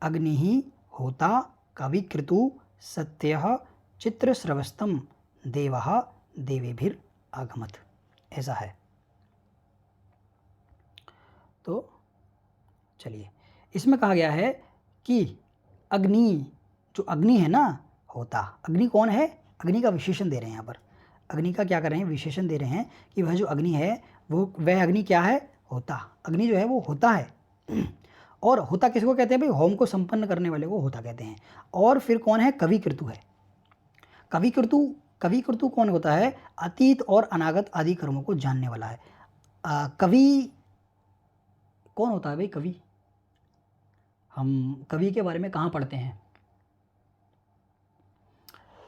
अग्नि ही होता कविकृतु सत्यः चित्रस्रवस्तम देवः देवेभिर आगमत, ऐसा है। तो चलिए इसमें कहा गया है कि अग्नि, जो अग्नि है ना होता, अग्नि कौन है, अग्नि का विशेषण दे रहे हैं यहाँ पर। अग्नि का क्या कर रहे हैं, विशेषण दे रहे हैं कि वह जो अग्नि है वह अग्नि क्या है, होता। अग्नि जो है वो होता है। और होता किसको कहते हैं भाई, होम को संपन्न करने वाले को होता कहते हैं। और फिर कौन है, कविकृतु है। कविकृतु कौन होता है, अतीत और अनागत आदि कर्मों को जानने वाला है। कवि कौन होता है भाई, कवि, हम कवि के बारे में कहाँ पढ़ते हैं,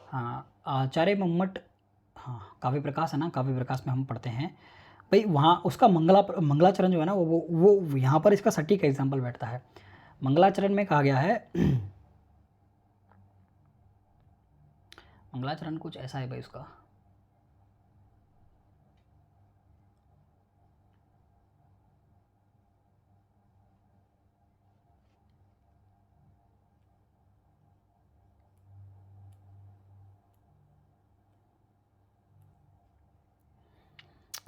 हाँ आचार्य मम्मट, हाँ काव्य प्रकाश है ना, काव्य प्रकाश में हम पढ़ते हैं भाई। वहाँ उसका मंगलाचरण जो है ना वो यहाँ पर इसका सटीक एग्जाम्पल बैठता है। मंगलाचरण में कहा गया है, मंगलाचरण कुछ ऐसा है भाई उसका,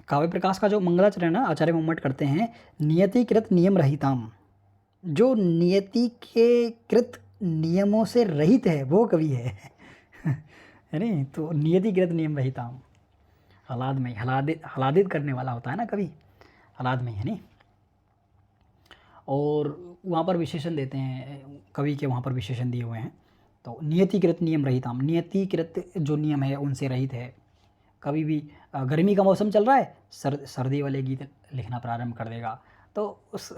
काव्य प्रकाश का जो मंगलाचरण ना आचार्य मम्मट करते हैं, नियतिकृत नियम रहिताम, जो नियति के कृत नियमों से रहित है वो कवि है। है नहीं, तो नियतिकृत नियम रहिताम, हलाद में हलादित करने वाला होता है ना कवि, हलाद में, है नहीं। और वहाँ पर विशेषण देते हैं, कवि के वहाँ पर विशेषण दिए हुए हैं। तो नियतिकृत नियम रहिताम, नियतिकृत जो नियम है उनसे रहित है। कभी भी गर्मी का मौसम चल रहा है, सर्दी वाले गीत लिखना प्रारंभ कर देगा। तो उस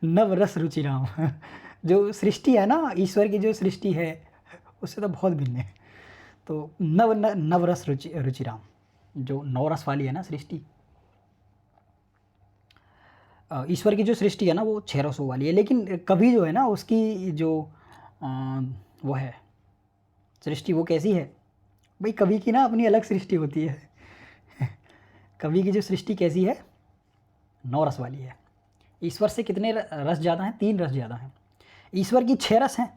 नव रस रुचिराम, जो सृष्टि है ना, ईश्वर की जो सृष्टि है उससे तो बहुत भिन्न है। तो नव रस रुचिराम, जो नवरस वाली है ना सृष्टि, ईश्वर की जो सृष्टि है ना वो 6 रसों वाली है। लेकिन कभी जो है ना उसकी जो वो है सृष्टि, वो कैसी है भाई, कवि की ना अपनी अलग सृष्टि होती है। कवि की जो सृष्टि कैसी है, 9 रस वाली है। ईश्वर से कितने रस ज़्यादा हैं, 3 रस ज़्यादा हैं। ईश्वर की 6 रस हैं,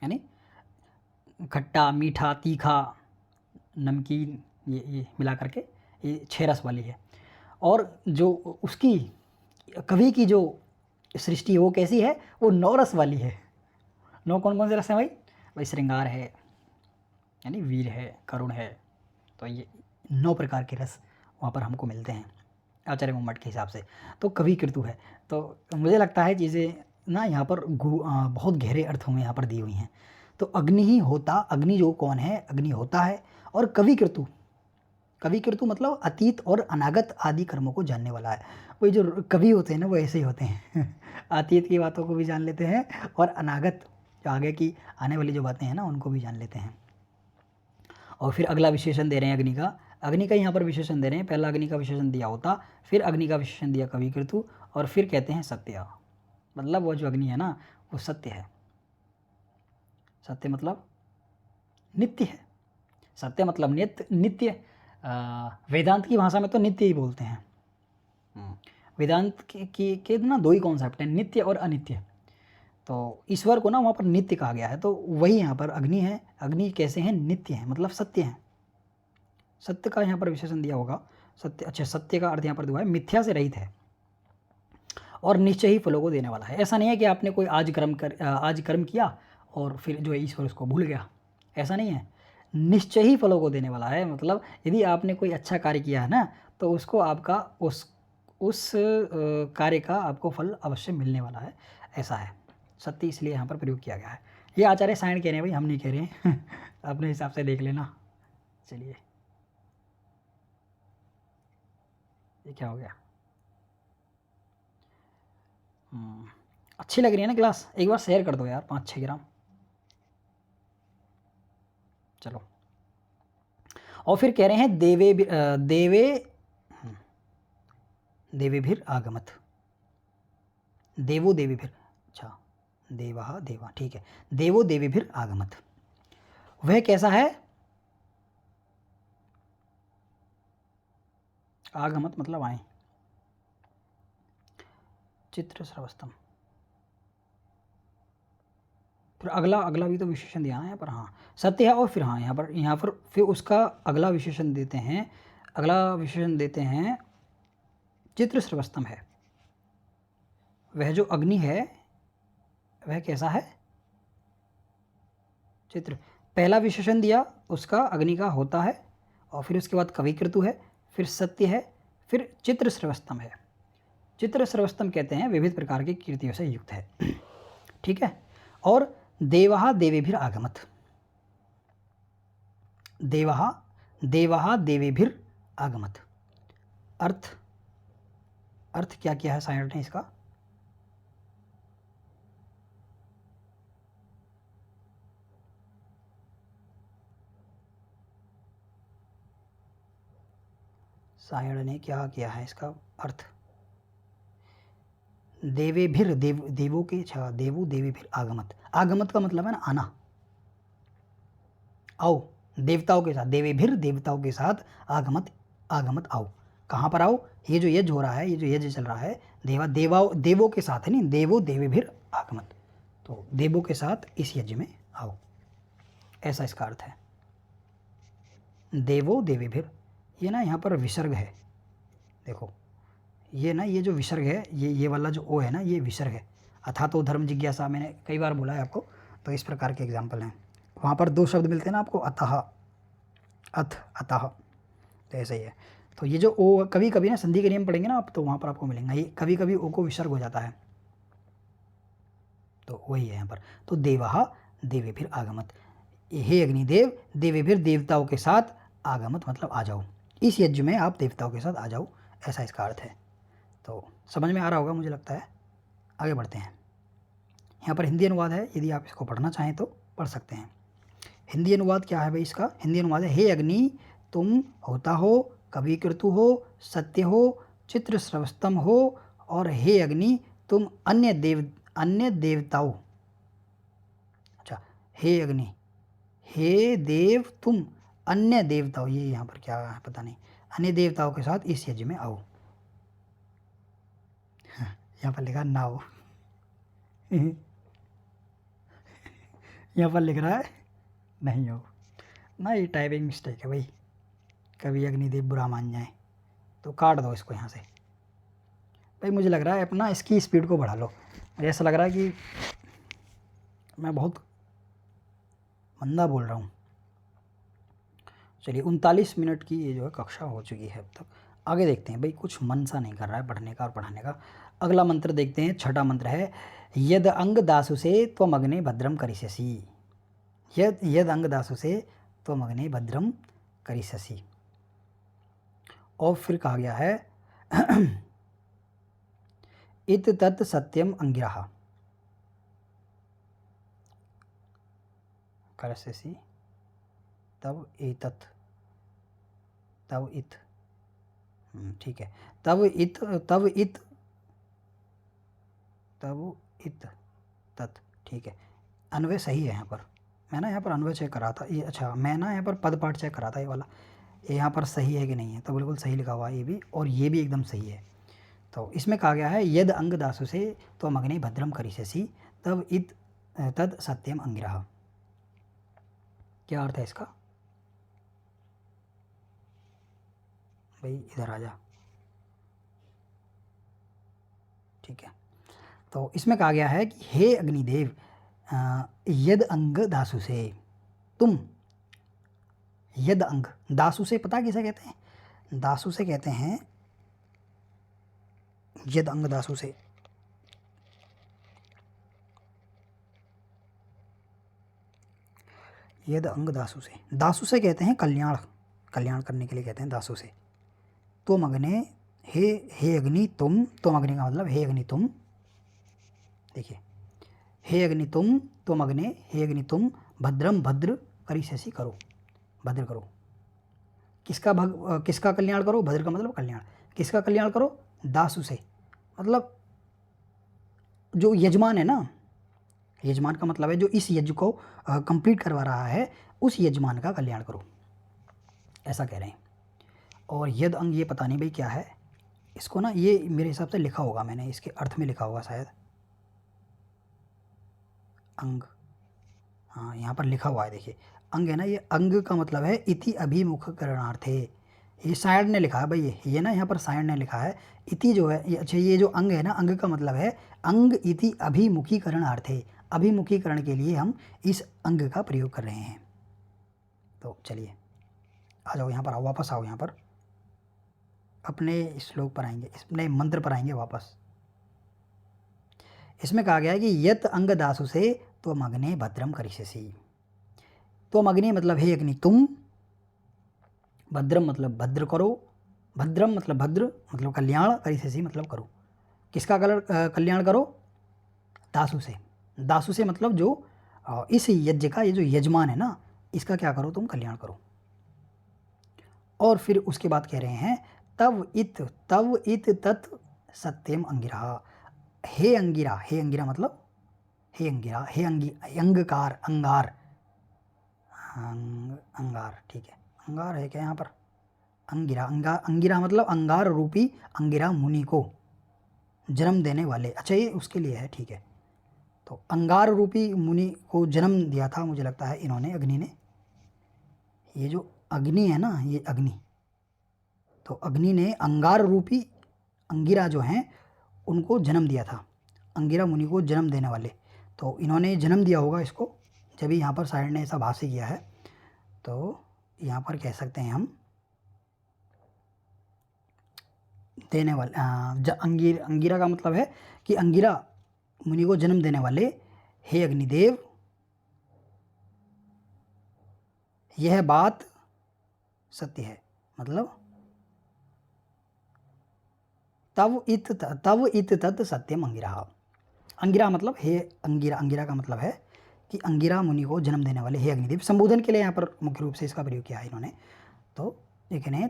यानी खट्टा, मीठा, तीखा, नमकीन, ये मिला करके ये 6 रस वाली है। और जो उसकी कवि की जो सृष्टि है वो कैसी है, वो 9 रस वाली है। 9 कौन कौन से रस हैं भाई, श्रृंगार है, यानी वीर है, करुण है। तो ये 9 प्रकार के रस वहाँ पर हमको मिलते हैं आचार्य मम्मट के हिसाब से। तो कविकृतु है। तो मुझे लगता है चीज़ें ना यहाँ पर बहुत गहरे अर्थों में यहाँ पर दी हुई हैं। तो अग्नि ही होता, अग्नि जो कौन है, अग्नि होता है। और कविकृतु, कविकृतु मतलब अतीत और अनागत आदि कर्मों को जानने वाला है। वही जो कवि होते हैं ना वो ऐसे ही होते हैं। अतीत की बातों को भी जान लेते हैं और अनागत जो आगे की आने वाली जो बातें हैं ना उनको भी जान लेते हैं। और फिर अगला विशेषण दे रहे हैं अग्नि का, अग्नि का यहाँ पर विशेषण दे रहे हैं। पहला अग्नि का विशेषण दिया होता, फिर अग्नि का विशेषण दिया कविकृतु, और फिर कहते हैं सत्य। मतलब वो जो अग्नि है ना वो सत्य है। सत्य मतलब नित्य है। सत्य मतलब नित्य। वेदांत की भाषा में तो नित्य ही बोलते हैं। वेदांत के ना दो ही कॉन्सेप्ट हैं, नित्य और अनित्य। तो ईश्वर को ना वहाँ पर नित्य कहा गया है, तो वही यहाँ पर अग्नि है। अग्नि कैसे हैं? नित्य है, मतलब सत्य है। सत्य का यहाँ पर विशेषण दिया होगा। सत्य, अच्छा, सत्य का अर्थ यहाँ पर दिया है मिथ्या से रहित है और निश्चय ही फलों को देने वाला है। ऐसा नहीं है कि आपने कोई आज कर्म किया और फिर जो है ईश्वर उसको भूल गया, ऐसा नहीं है। निश्चय ही फलों को देने वाला है, मतलब यदि आपने कोई अच्छा कार्य किया है ना तो उसको आपका उस कार्य का आपको फल अवश्य मिलने वाला है, ऐसा है। सत्य इसलिए यहाँ पर प्रयोग किया गया है। ये आचार्य सायण कह रहे हैं भाई, हम नहीं कह रहे हैं अपने हिसाब से देख लेना। चलिए, ये क्या हो गया? अच्छी लग रही है ना क्लास? एक बार शेयर कर दो यार, 5-6 ग्राम। चलो, और फिर कह रहे हैं देवेभिर आगमत। देवो देवीभिर, अच्छा, देवा, ठीक है। देवो देवीभिर आगमत, वह कैसा है? आगमत मतलब आए। चित्र श्रवस्तम, फिर अगला भी तो विशेषण दिया ना यहाँ पर। हाँ, सत्य है, और फिर हाँ यहाँ पर फिर उसका अगला विशेषण देते हैं। चित्र श्रवस्तम है, वह जो अग्नि है वह कैसा है? चित्र। पहला विशेषण दिया उसका अग्नि का होता है, और फिर उसके बाद कविकृतु है, फिर सत्य है, फिर चित्र श्रवस्तम है। चित्र श्रवस्तम कहते हैं विविध प्रकार की कीर्तियों से युक्त है। ठीक है। और देवहा देवीभिर आगमत, देवहा देवीभिर आगमत, अर्थ क्या किया है साइंटिस्ट ने इसका? सायण ने क्या किया है इसका अर्थ? देवेभिर, देवों के, अच्छा, देवो देवीभिर आगमत। आगमत का मतलब है ना आना, आओ, देवताओं के साथ। देवेभिर, देवताओं के साथ, आगमत आओ। कहाँ पर आओ? ये जो यज्ञ हो रहा है, ये जो यज्ञ चल रहा है, देवों के साथ है, नहीं, देवो देवीभिर आगमत, तो देवों के साथ इस यज्ञ में आओ, ऐसा इसका अर्थ है। देवो देवीभिर, ये ना यहाँ पर विसर्ग है, देखो ये ना, ये जो विसर्ग है, ये वाला जो ओ है ना, ये विसर्ग है। अथा तो धर्म जिज्ञासा, मैंने कई बार बोला है आपको, तो इस प्रकार के एग्जाम्पल हैं। वहाँ पर दो शब्द मिलते हैं ना आपको, अतः, अतः, तो ऐसा ही है। तो ये जो ओ कभी कभी ना संधि के नियम पढ़ेंगे ना आप, तो वहाँ पर आपको मिलेंगे, ये कभी कभी ओ को विसर्ग हो जाता है, तो वही है यहाँ पर। तो देवहा देवीभिर आगमत, हे अग्निदेव, देवीभिर, देवताओं के साथ, आगमत मतलब आ जाओ, इस यज्ञ में आप देवताओं के साथ आ जाओ, ऐसा इसका अर्थ है। तो समझ में आ रहा होगा मुझे लगता है। आगे बढ़ते हैं। यहाँ पर हिंदी अनुवाद है, यदि आप इसको पढ़ना चाहें तो पढ़ सकते हैं। हिंदी अनुवाद क्या है भाई इसका? हिंदी अनुवाद है, हे अग्नि तुम होता हो, कविकृतु हो, सत्य हो, चित्र श्रवस्तम हो, और हे अग्नि तुम अन्य देवताओं, अच्छा, हे अग्नि, हे देव तुम अन्य देवताओं, ये यहाँ पर क्या है पता नहीं, अन्य देवताओं के साथ इस यज्ञ में आओ। यहाँ पर लिखा नाओ यहाँ पर लिख रहा है नहीं हो ना, ये टाइपिंग मिस्टेक है भाई, कभी अग्निदेव बुरा मान जाए तो काट दो इसको यहाँ से भाई। मुझे लग रहा है अपना इसकी स्पीड को बढ़ा लो, मुझे ऐसा लग रहा है कि मैं बहुत मंदा बोल रहा हूँ। चलिए, 39 मिनट की ये जो है कक्षा हो चुकी है अब तक। आगे देखते हैं भाई, कुछ मन सा नहीं कर रहा है पढ़ने का और पढ़ाने का। अगला मंत्र देखते हैं, छठा मंत्र है, यद अंग दासु से त्वम अग्ने भद्रम करिष्यसि। यद अंग दासु से त्वम अग्ने भद्रम करिष्यसि। और फिर कहा गया है इत तत् सत्यम अंगिरः करिष्यसि, तब एतत्, तव इत, ठीक है। तव इत, तव इत, तव इत तत्, ठीक है। अन्वय सही है यहाँ पर। मैं ना यहाँ पर अन्वय चेक कर रहा था ये, अच्छा मैं ना यहाँ पर पद पाठ चेक कर रहा था, ये वाला ये यहाँ पर सही है कि नहीं है, तो बिल्कुल सही लिखा हुआ है ये भी, और ये भी एकदम सही है। तो इसमें कहा गया है यद अंग दासु से तो मग्ने भद्रम करिष्यसि तब इत तद सत्यम अंगिरः। क्या अर्थ है इसका? भाई इधर आ जा, ठीक है। तो इसमें कहा गया है कि हे अग्निदेव, यद अंग दासु से तुम, यद अंग दासु से पता किसे कहते हैं? दासु से कहते हैं, यद अंग दासु से, यद अंग दासु से, दासु से कहते हैं कल्याण, कल्याण करने के लिए कहते हैं दासु से। तुम अग्नि, हे अग्नि तुम, तुम अग्नि का मतलब हे अग्नि तुम, देखिए हे अग्नि तुम अग्नि, हे अग्नि तुम भद्रम भद्र करिष्यसि करो, भद्र करो। किसका कल्याण करो? भद्र का मतलब कल्याण। किसका कल्याण करो? दासु से, मतलब जो यजमान है ना, यजमान का मतलब है जो इस यज्ञ को कंप्लीट करवा रहा है, उस यजमान का कल्याण करो, ऐसा कह रहे हैं। और यद अंग ये पता नहीं भाई क्या है, इसको ना ये मेरे हिसाब से लिखा होगा, मैंने इसके अर्थ में लिखा होगा शायद, अंग, हाँ यहाँ पर लिखा हुआ है देखिए, अंग है ना, ये अंग का मतलब है इति अभिमुख करणार्थे, ये सायण ने लिखा है भाई, ये ना यहाँ पर सायण ने लिखा है, इति जो है ये, अच्छा ये जो अंग है ना, अंग का मतलब है अंग इति अभिमुखीकरणार्थे, अभिमुखीकरण के लिए हम इस अंग का प्रयोग कर रहे हैं। तो चलिए आ जाओ यहाँ पर, आओ वापस आओ यहाँ पर, अपने श्लोक पर आएंगे, अपने मंत्र पर आएंगे वापस। इसमें कहा गया है कि यत अंग दासु से तो मग्ने भद्रम करिष्यसि, तो मग्ने मतलब हे अग्नि तुम, भद्रम मतलब भद्र करो, भद्रम मतलब भद्र मतलब कल्याण, करिष्यसि मतलब करो। किसका कल्याण करो? दासु से, दासु से मतलब जो इस यज्ञ का ये जो यजमान है ना, इसका क्या करो? तुम कल्याण करो। और फिर उसके बाद कह रहे हैं तव इत तत् सत्यम अंगिरा, हे अंगिरा, हे अंगिरा मतलब हे अंगिरा, हे अंगकार, अंगार, अंगार, ठीक है, अंगार है क्या यहाँ पर? अंगिरा, अंगिरा मतलब अंगार रूपी अंगिरा मुनि को जन्म देने वाले, अच्छा ये उसके लिए है, ठीक है। तो अंगार रूपी मुनि को जन्म दिया था, मुझे लगता है इन्होंने, अग्नि ने, ये जो अग्नि है ना, ये अग्नि, तो अग्नि ने अंगार रूपी अंगिरा जो हैं उनको जन्म दिया था, अंगिरा मुनि को जन्म देने वाले, तो इन्होंने जन्म दिया होगा इसको, जब यहाँ पर सायण ने ऐसा भाष्य किया है। तो यहाँ पर कह सकते हैं हम देने वाले, अंगिरा का मतलब है कि अंगिरा मुनि को जन्म देने वाले हे अग्निदेव, यह बात सत्य है, मतलब तव इत तत् सत्यम अंगिरा, अंगिरा मतलब हे अंगिरा, अंगिरा का मतलब है कि अंगिरा मुनि को जन्म देने वाले हे अग्निदेव, संबोधन के लिए यहाँ पर मुख्य रूप से इसका प्रयोग किया है इन्होंने। तो देखें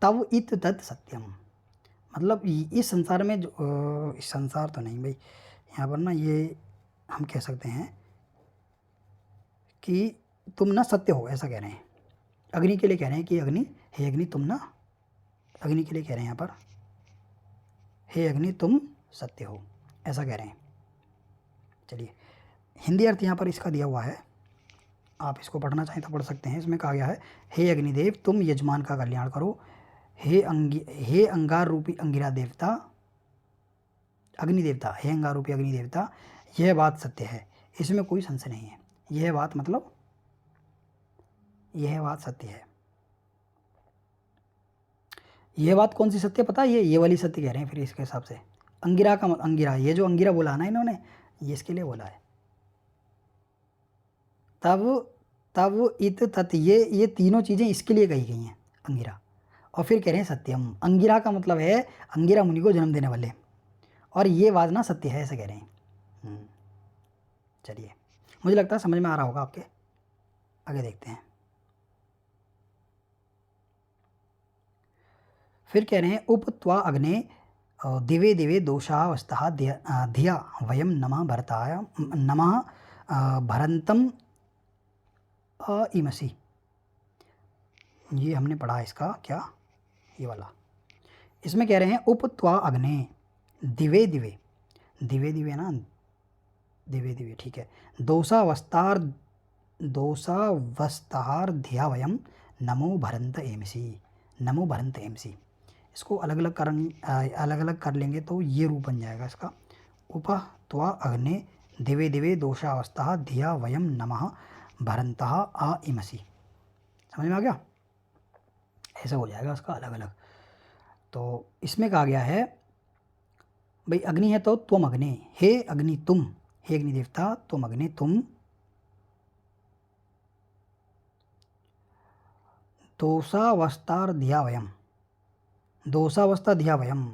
तव इत तत् सत्यम, मतलब इस संसार में जो, इस संसार तो नहीं भाई, यहाँ पर ना ये हम कह सकते हैं कि तुम ना सत्य हो, ऐसा कह रहे हैं, अग्नि के लिए कह रहे हैं कि अग्नि, हे अग्नि तुम ना, अग्नि के लिए कह रहे हैं यहाँ पर, हे अग्नि तुम सत्य हो, ऐसा कह रहे हैं। चलिए हिंदी अर्थ यहाँ पर इसका दिया हुआ है, आप इसको पढ़ना चाहें तो पढ़ सकते हैं। इसमें कहा गया है हे अग्निदेव तुम यजमान का कल्याण करो, हे अंगार रूपी अंगिरा देवता, अग्निदेवता, हे अंगार रूपी अग्निदेवता, यह बात सत्य है, इसमें कोई संशय नहीं है, यह बात मतलब यह बात सत्य है। यह बात कौन सी सत्य पता है? ये वाली सत्य कह रहे हैं फिर इसके हिसाब से, अंगिरा का, अंगिरा ये जो अंगिरा बोला ना इन्होंने, ये इसके लिए बोला है। तब इत तत्, ये तीनों चीज़ें इसके लिए कही गई हैं, अंगिरा, और फिर कह रहे हैं सत्यम, अंगिरा का मतलब है अंगिरा मुनि को जन्म देने वाले, और ये बात ना सत्य है, ऐसा कह रहे हैं। चलिए मुझे लगता है समझ में आ रहा होगा आपके, आगे देखते हैं। फिर कह रहे हैं उप त्वा अग्ने दिवे दिवे दोषावस्था धिया वयम नमः भरताय नमः भरंतम इमसी। ये हमने पढ़ा इसका क्या, ये वाला। इसमें कह रहे हैं उप त्वा अग्ने दिवे दिवे, दिवे दिवे ना, दिवे दिवे ठीक है, दोषावस्तार धिया वयम नमो भरंत एमसी, नमो भरंत एमसी। इसको अलग अलग कर लेंगे तो ये रूप बन जाएगा इसका, उप त्वा अग्ने दिवे दिवे दोषावस्था धिया वयम नमः भरंतः आ इमसी। समझ में आ गया, ऐसा हो जाएगा उसका अलग अलग। तो इसमें कहा गया है भाई अग्नि है तो त्वम अग्ने, हे अग्नि तुम, हे अग्नि देवता तुम अग्नि तुम, दोषावस्था धिया वयम, दोषावस्था धिया वयम,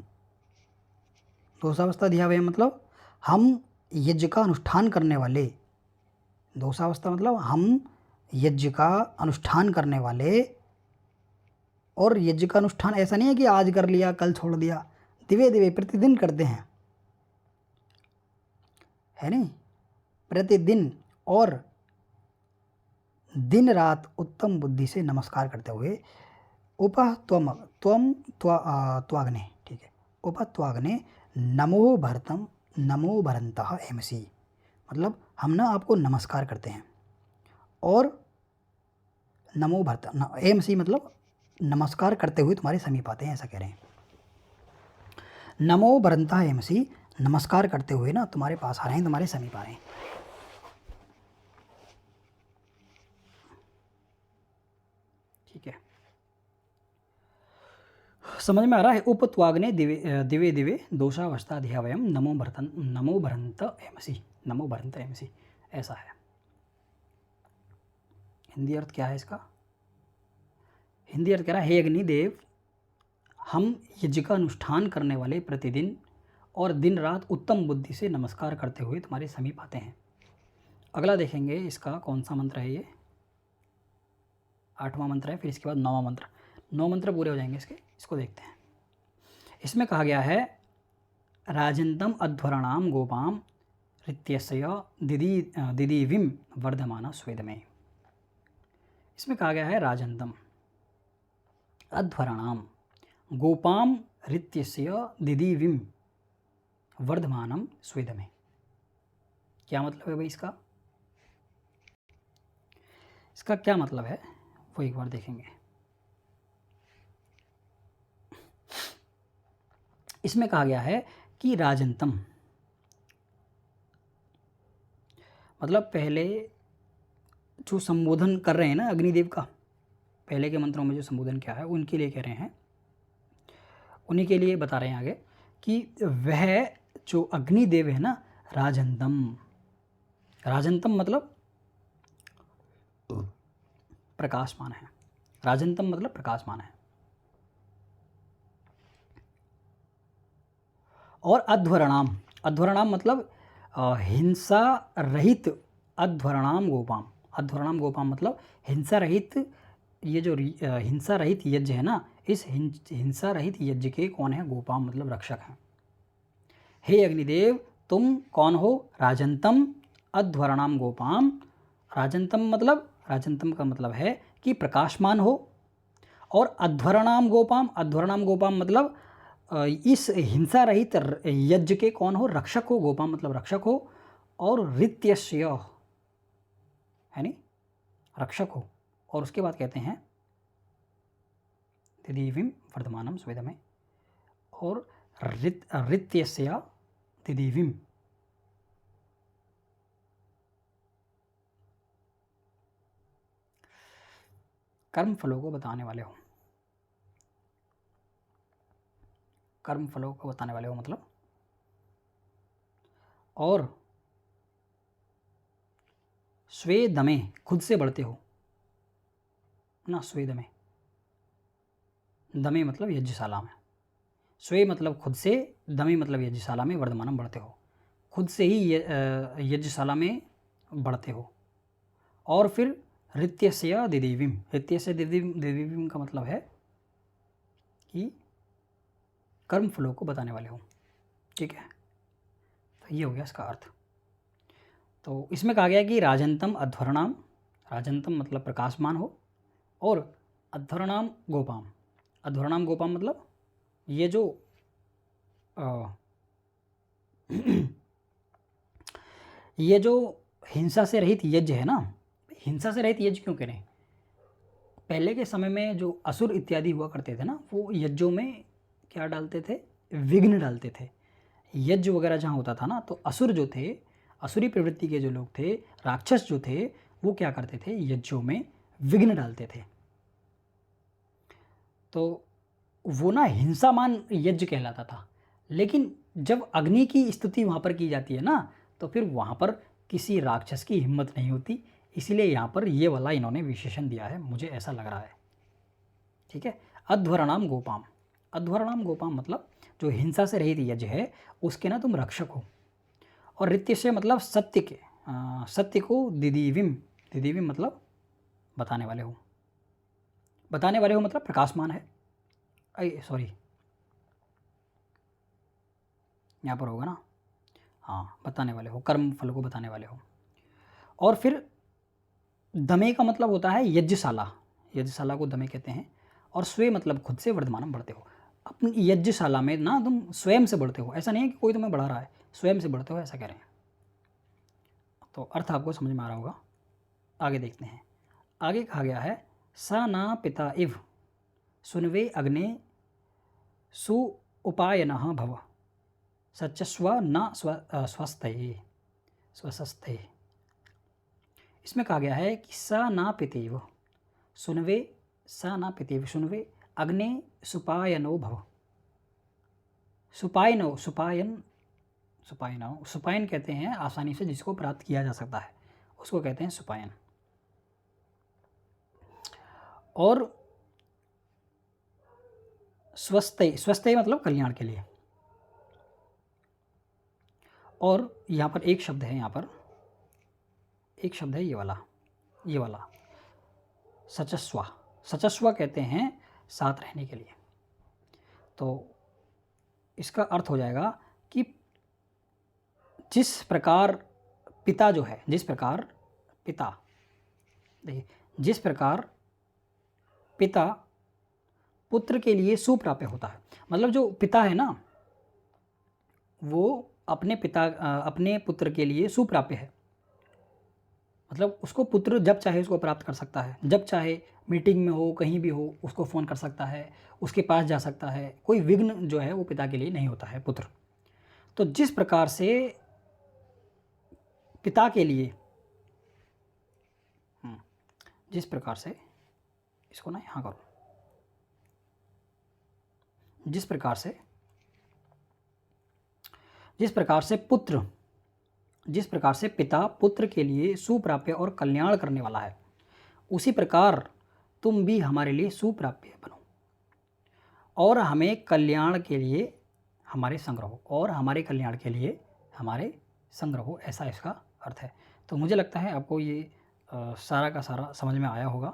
दोषावस्था धिया वयम मतलब हम यज्ञ का अनुष्ठान करने वाले, दोषावस्था मतलब हम यज्ञ का अनुष्ठान करने वाले। और यज्ञ का अनुष्ठान ऐसा नहीं है कि आज कर लिया कल छोड़ दिया, दिवे दिवे प्रतिदिन करते हैं, है नहीं, प्रतिदिन और दिन रात उत्तम बुद्धि से नमस्कार करते हुए उप त्वम त्वम त्वाग्ने, ठीक है, उप त्वाग्ने नमो भरतम नमो भरंतः एमसी, मतलब हम ना आपको नमस्कार करते हैं। और नमो भरतम एमसी मतलब नमस्कार करते हुए तुम्हारे समीप आते हैं, ऐसा कह रहे हैं। नमो भरंतः एमसी, नमस्कार करते हुए ना तुम्हारे पास आ रहे हैं, तुम्हारे समीप आ रहे हैं। ठीक है, समझ में आ रहा है। उपत्वाग्ने दिवे दिवे दिवे दोषावस्था धिया वयम नमो भरंत एमसी, नमो भरंत एमसी, ऐसा है। हिंदी अर्थ क्या है इसका, हिंदी अर्थ कह रहा है हे अग्निदेव हम यज्ञ का अनुष्ठान करने वाले प्रतिदिन और दिन रात उत्तम बुद्धि से नमस्कार करते हुए तुम्हारे समीप आते हैं। अगला देखेंगे इसका कौन सा मंत्र है, ये 8वां मंत्र है, फिर इसके बाद 9वां मंत्र, 9 मंत्र पूरे हो जाएंगे इसके, इसको देखते हैं। इसमें कहा गया है राजंतम अध्वरणाम गोपाम रित्यस्य दिदीविम वर्धमाना स्वेद में। इसमें कहा गया है राजंतम अध्वरणाम गोपाम रित्यस्य दिदीविम वर्धमानम स्वेद में। क्या मतलब है भाई इसका, इसका क्या मतलब है वो एक बार देखेंगे। इसमें कहा गया है कि राजंतम मतलब पहले जो संबोधन कर रहे हैं ना अग्निदेव का, पहले के मंत्रों में जो संबोधन क्या है उनके लिए कह रहे हैं, उन्हीं के लिए बता रहे हैं आगे कि वह जो अग्निदेव है ना राजंतम, राजंतम मतलब प्रकाशमान है, राजंतम मतलब प्रकाशमान है। और अध्वरणाम, अध्वरणाम मतलब हिंसा रहित, अध्वरणाम गोपाम, अध्वरणाम गोपाम मतलब हिंसा रहित, ये जो हिंसा रहित यज्ञ है ना, इस हिंसा रहित यज्ञ के कौन है, गोपाम मतलब रक्षक हैं। हे अग्निदेव तुम कौन हो, राजंतम अध्वरणाम गोपाम, राजंतम मतलब, राजंतम का मतलब है कि प्रकाशमान हो, और अध्वरणाम गोपाम, अध्वरणाम गोपाम मतलब इस हिंसा रहित यज्ञ के कौन हो, रक्षक हो, गोपाम मतलब रक्षक हो, और रित्यस्य है नी रक्षक हो। और उसके बाद कहते हैं दिदीविम वर्धमानम स्वेदमे, और रित्यस्य दिदीविम कर्म फलों को बताने वाले हो, कर्म फलों को बताने वाले हो मतलब, और स्वेदमे खुद से बढ़ते हो ना, स्वेदमे, दमे मतलब यज्ञशाला में, स्वे मतलब खुद से, दमे मतलब यज्ञशाला में, वर्धमानम बढ़ते हो, खुद से ही यज्ञशाला में बढ़ते हो। और फिर रित्यस्य दिदीविम, रित्यस्य दिदीविम का मतलब है कि कर्म फलों को बताने वाले हो। ठीक है, तो ये हो गया इसका अर्थ। तो इसमें कहा गया कि राजंतम अध्वर्णाम, राजंतम मतलब प्रकाशमान हो, और अध्वर्णाम गोपाम, अध्वर्णाम गोपाम मतलब ये जो ये जो हिंसा से रहित यज्ञ है ना, हिंसा से रहित यज्ञ क्यों करें? पहले के समय में जो असुर इत्यादि हुआ करते थे ना, वो यज्ञों में क्या डालते थे? विघ्न डालते थे। यज्ञ वगैरह जहाँ होता था ना, तो असुर जो थे, असुरी प्रवृत्ति के जो लोग थे, राक्षस जो थे, वो क्या करते थे? यज्ञों में विघ्न डालते थे। तो वो ना हिंसामान यज्ञ कहलाता था। लेकिन जब अग्नि की स्तुति वहाँ पर की जाती है ना, तो फिर वहाँ पर किसी राक्षस की हिम्मत नहीं होती। इसीलिए यहाँ पर ये वाला इन्होंने विशेषण दिया है, मुझे ऐसा लग रहा है। ठीक है, अध्वरणाम गोपाम, अध्वरणाम गोपाम मतलब जो हिंसा से रहित यज्ञ है उसके ना तुम रक्षक हो। और रित्य से मतलब सत्य के, सत्य को दिदीविम, दिदीविम मतलब बताने वाले हो, बताने वाले हो मतलब प्रकाशमान है। सॉरी, यहाँ पर होगा ना, हाँ, बताने वाले हो, कर्म फल को बताने वाले हो। और फिर दमे का मतलब होता है यज्ञशाला, यज्ञशाला को दमे कहते हैं। और स्वे मतलब खुद से, वर्धमानम बढ़ते हो। अपनी यज्ञशाला में ना तुम स्वयं से बढ़ते हो, ऐसा नहीं है कि कोई तुम्हें बढ़ा रहा है, स्वयं से बढ़ते हो, ऐसा कह रहे हैं। तो अर्थ आपको समझ में आ रहा होगा। आगे देखते हैं। आगे कहा गया है सा ना पिता इव सुनवे अग्ने सु उपायनः भव सचस्व न स्वस्थे स्वस्थे। इसमें कहा गया है कि स ना पितेव सुनवे, स ना पितेव सुनवे अग्ने सुपायनो भव, सुपायनो, सुपायन, सुपायनो, सुपायन कहते हैं आसानी से जिसको प्राप्त किया जा सकता है, उसको कहते हैं सुपायन। और स्वस्थ, स्वस्थ मतलब कल्याण के लिए। और यहाँ पर एक शब्द है, यहाँ पर एक शब्द है ये वाला, ये वाला सचस्वा, सचस्वा कहते हैं साथ रहने के लिए। तो इसका अर्थ हो जाएगा कि जिस प्रकार पिता जो है, जिस प्रकार पिता, देखिए, जिस प्रकार पिता पुत्र के लिए सुप्राप्य होता है, मतलब जो पिता है ना, वो अपने पिता, अपने पुत्र के लिए सुप्राप्य है। मतलब उसको पुत्र जब चाहे उसको प्राप्त कर सकता है, जब चाहे मीटिंग में हो, कहीं भी हो, उसको फ़ोन कर सकता है, उसके पास जा सकता है, कोई विघ्न जो है वो पिता के लिए नहीं होता है, पुत्र। तो जिस प्रकार से पिता के लिए, जिस प्रकार से, इसको ना यहाँ करो, जिस प्रकार से पुत्र, जिस प्रकार से पिता पुत्र के लिए सुप्राप्य और कल्याण करने वाला है, उसी प्रकार तुम भी हमारे लिए सुप्राप्य बनो और हमें कल्याण के लिए हमारे संग रहो, और हमारे कल्याण के लिए हमारे संग रहो, ऐसा इसका अर्थ है। तो मुझे लगता है आपको ये सारा का सारा समझ में आया होगा,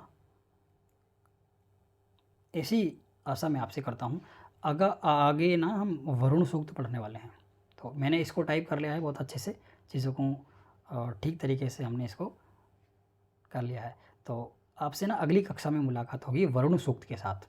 ऐसी आशा मैं आपसे करता हूँ। आगे ना हम वरुण सूक्त पढ़ने वाले हैं, तो मैंने इसको टाइप कर लिया है बहुत अच्छे से, चीज़ों को ठीक तरीके से हमने इसको कर लिया है। तो आपसे ना अगली कक्षा में मुलाकात होगी वरुण सूक्त के साथ।